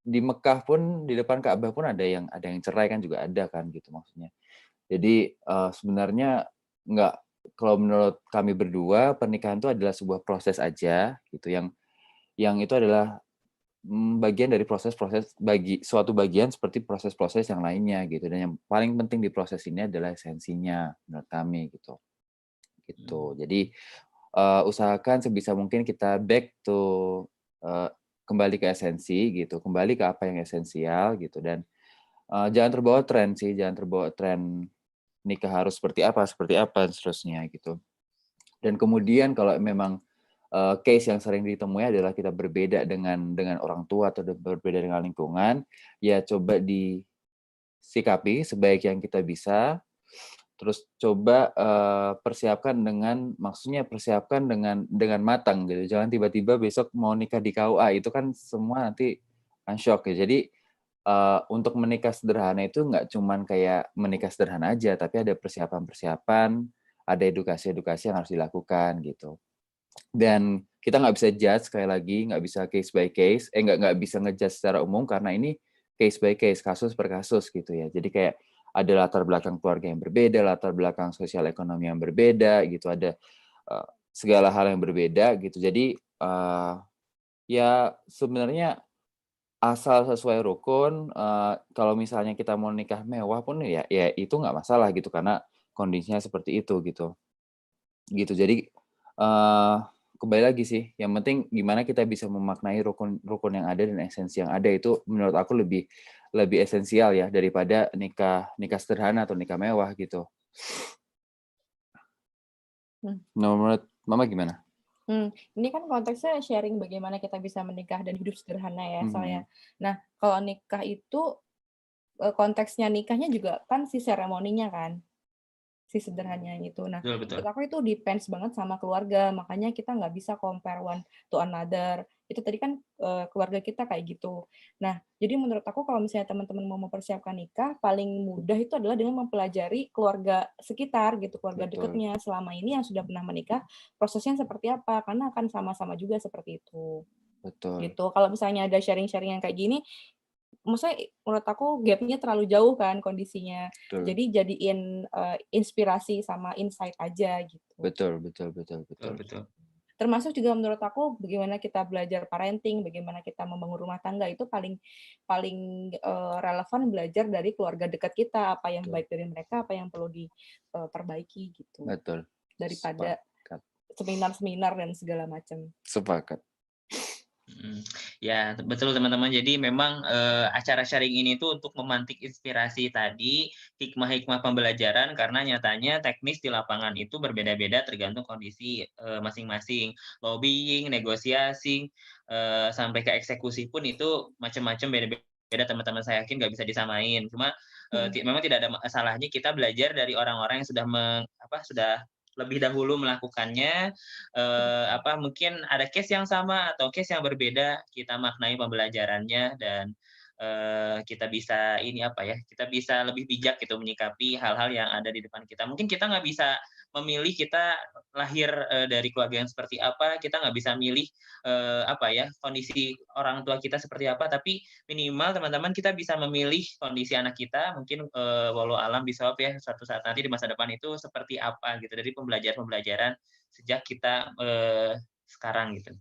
Mekah pun, di depan Ka'bah pun ada yang cerai kan juga ada kan gitu maksudnya. Jadi sebenarnya nggak, kalau menurut kami berdua pernikahan itu adalah sebuah proses aja gitu yang itu adalah bagian dari proses-proses suatu bagian seperti proses-proses yang lainnya gitu, dan yang paling penting di proses ini adalah esensinya menurut kami gitu. Jadi usahakan sebisa mungkin kita back to kembali ke esensi gitu, kembali ke apa yang esensial gitu, dan jangan terbawa tren sih, jangan terbawa tren nikah harus seperti apa dan seterusnya gitu. Dan kemudian kalau memang case yang sering ditemui adalah kita berbeda dengan orang tua atau berbeda dengan lingkungan, ya coba disikapi sebaik yang kita bisa, terus coba persiapkan dengan matang gitu. Jangan tiba-tiba besok mau nikah di KUA, itu kan semua nanti shock ya. Jadi untuk menikah sederhana itu nggak cuman kayak menikah sederhana aja, tapi ada persiapan-persiapan, ada edukasi-edukasi yang harus dilakukan gitu. Dan kita nggak bisa judge, sekali lagi nggak bisa case by case, nggak bisa ngejudge secara umum karena ini case by case, kasus per kasus gitu ya. Jadi kayak ada latar belakang keluarga yang berbeda, latar belakang sosial ekonomi yang berbeda gitu, ada segala hal yang berbeda gitu. Jadi ya sebenarnya asal sesuai rukun, kalau misalnya kita mau nikah mewah pun ya itu nggak masalah gitu karena kondisinya seperti itu gitu. Jadi kembali lagi sih, yang penting gimana kita bisa memaknai rukun yang ada dan esensi yang ada, itu menurut aku lebih esensial ya daripada nikah sederhana atau nikah mewah gitu. Menurut Mama gimana? Ini kan konteksnya sharing bagaimana kita bisa menikah dan hidup sederhana ya, saya. Nah, kalau nikah itu konteksnya nikahnya juga kan si seremoninya kan, si sederhananya itu. Nah, Betul. menurut aku itu depends banget sama keluarga, makanya kita nggak bisa compare one to another. Itu tadi kan keluarga kita kayak gitu. Nah, jadi menurut aku kalau misalnya teman-teman mau mempersiapkan nikah, paling mudah itu adalah dengan mempelajari keluarga sekitar gitu, keluarga dekatnya selama ini yang sudah pernah menikah, prosesnya seperti apa, karena akan sama-sama juga seperti itu. Betul. Gitu. Kalau misalnya ada sharing-sharing yang kayak gini, maksudnya menurut aku gap-nya terlalu jauh kan kondisinya. Betul. Jadi jadiin inspirasi sama insight aja gitu. Betul. Termasuk juga menurut aku bagaimana kita belajar parenting, bagaimana kita membangun rumah tangga itu paling relevan belajar dari keluarga dekat kita, apa yang baik dari mereka, apa yang perlu diperbaiki gitu. Betul. Daripada seminar-seminar dan segala macam. Sepakat. Ya, betul teman-teman. Jadi memang acara sharing ini tuh untuk memantik inspirasi tadi, hikmah-hikmah pembelajaran, karena nyatanya teknis di lapangan itu berbeda-beda tergantung kondisi masing-masing. Lobbying, negosiasi, sampai ke eksekusi pun itu macam-macam beda-beda, teman-teman. Saya yakin nggak bisa disamain. Cuma memang tidak ada salahnya kita belajar dari orang-orang yang sudah lebih dahulu melakukannya, mungkin ada case yang sama atau case yang berbeda, kita maknai pembelajarannya dan kita bisa kita bisa lebih bijak gitu menyikapi hal-hal yang ada di depan kita. Mungkin kita nggak bisa memilih kita lahir dari keluarga yang seperti apa, kita nggak bisa milih kondisi orang tua kita seperti apa, tapi minimal teman-teman kita bisa memilih kondisi anak kita, mungkin walau alam bisawab ya, suatu saat nanti di masa depan itu seperti apa gitu, dari pembelajaran sejak kita sekarang gitu.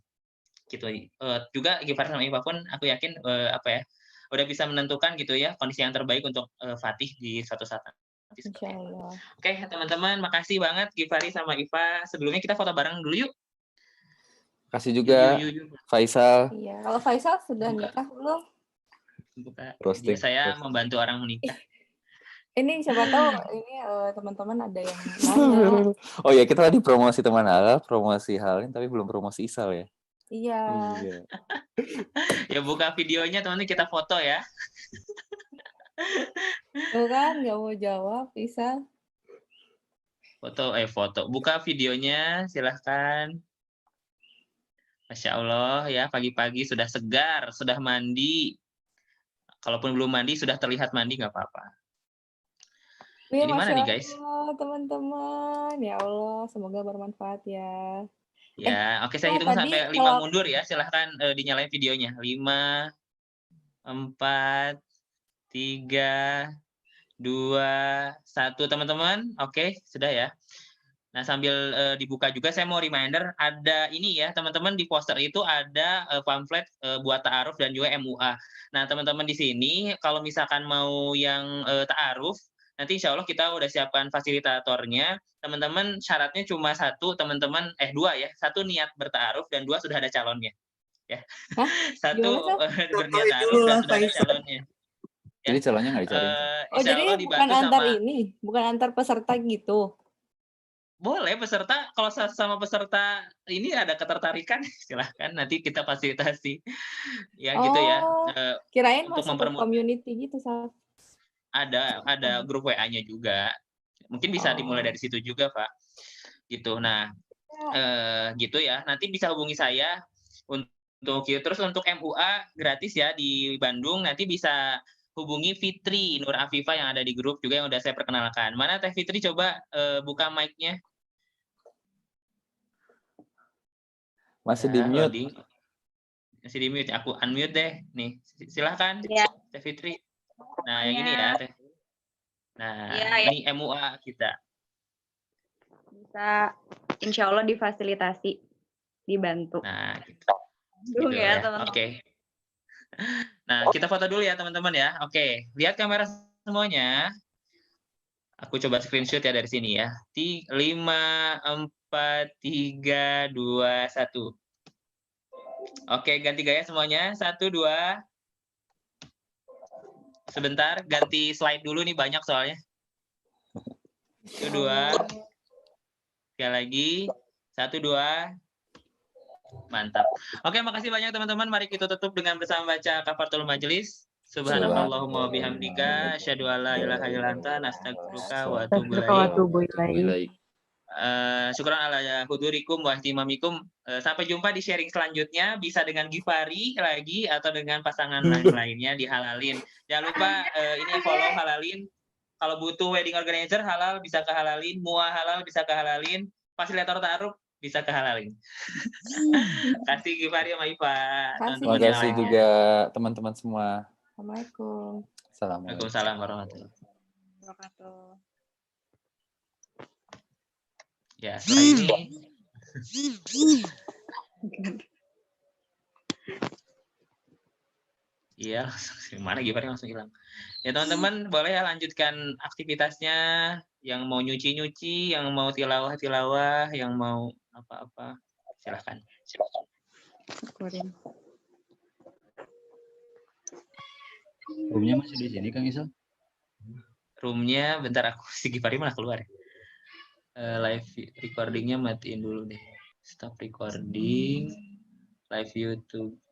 Juga Givari sama Iva pun aku yakin udah bisa menentukan gitu ya kondisi yang terbaik untuk Fatih di suatu saat nanti. Insyaallah. Oke, teman-teman, makasih banget Givari sama Iva. Sebelumnya kita foto bareng dulu yuk. Kasih juga Yuk. Faisal. Iya, kalau Faisal sudah nikah belum? Buka. Roasting. Saya membantu orang menikah. Ini siapa tahu ini teman-teman ada yang nanya. Oh ya, kita tadi promosi teman halal, promosi halin, tapi belum promosi Isal ya. Iya. Ya buka videonya teman-teman, kita foto ya. Tuh kan nggak mau jawab, Faisal. Foto. Buka videonya, silahkan. Masya Allah ya, pagi-pagi sudah segar, sudah mandi. Kalaupun belum mandi, sudah terlihat mandi, nggak apa-apa. Ya, Ini mana nih guys? Teman-teman. Ya Allah, semoga bermanfaat ya. Ya, oke, saya hitung sampai 5 mundur ya. Silahkan dinyalain videonya. 5, 4, 3, 2, 1. Teman-teman, oke, sudah ya. Nah, sambil dibuka juga, saya mau reminder, ada ini ya, teman-teman, di poster itu ada pamflet buat ta'aruf dan juga MUA. Nah, teman-teman di sini, kalau misalkan mau yang ta'aruf, nanti insya Allah kita udah siapkan fasilitatornya. Teman-teman syaratnya cuma dua ya. Satu niat berta'aruf dan 2 sudah ada calonnya. Ya. Hah? Satu berniat ta'aruf dan sudah ada calonnya. Ya. Jadi calonnya nggak dicari. Jadi bukan antar ini, bukan antar peserta gitu. Boleh peserta, kalau sama peserta ini ada ketertarikan, silahkan nanti kita fasilitasi. Ya gitu ya. Kirain untuk masuk ke community gitu, Sal. Ada grup WA-nya juga. Mungkin bisa dimulai dari situ juga, Pak. Gitu. Nah, gitu ya. Nanti bisa hubungi saya terus untuk MUA gratis ya di Bandung. Nanti bisa hubungi Fitri Nur Afifah yang ada di grup juga yang udah saya perkenalkan. Mana Teh Fitri, coba buka mic-nya. Masih di mute. Masih di mute. Aku unmute deh. Nih, silahkan ya. Teh Fitri. Nah, yang ini ya, Teh. Nah, ya. ini MUA kita. Bisa, insya Allah difasilitasi, dibantu. Nah, gitu ya, teman-teman. Oke. Nah, kita foto dulu ya, teman-teman ya. Oke, lihat kamera semuanya. Aku coba screenshot ya dari sini ya. 5, 4, 3, 2, 1. Oke, ganti gaya semuanya. 1, 2. Sebentar, ganti slide dulu nih, banyak soalnya. 1, 2. Sekali lagi. 1, 2. Mantap. Oke, makasih banyak teman-teman. Mari kita tutup dengan bersama baca kafaratul majelis. Subhanallahumma bihamdika asyhadu alla ilaha illa anta nastaghfiruka wa atubu ilaik. Syukran ala hudurikum wa ihtimamikum. Sampai jumpa di sharing selanjutnya, bisa dengan Givari lagi atau dengan pasangan lainnya di Halalin. Jangan lupa ini follow Halalin. Kalau butuh wedding organizer halal bisa ke Halalin, MUA halal bisa ke Halalin, fasilitator ta'aruf bisa ke Halalin. Kasih Givari sama Iva. Terima kasih juga teman-teman semua. Assalamualaikum. Waalaikumsalam warahmatullahi wabarakatuh. Ya, setelah ini. Iya, mana Givari langsung hilang. Ya teman-teman, boleh ya lanjutkan aktivitasnya. Yang mau nyuci-nyuci, yang mau tilawah-tilawah, yang mau apa-apa, silahkan. Roomnya masih di sini, Kang Isal? Roomnya, bentar aku, si Givari malah keluar. Live recordingnya matiin dulu deh. Stop recording. Live YouTube.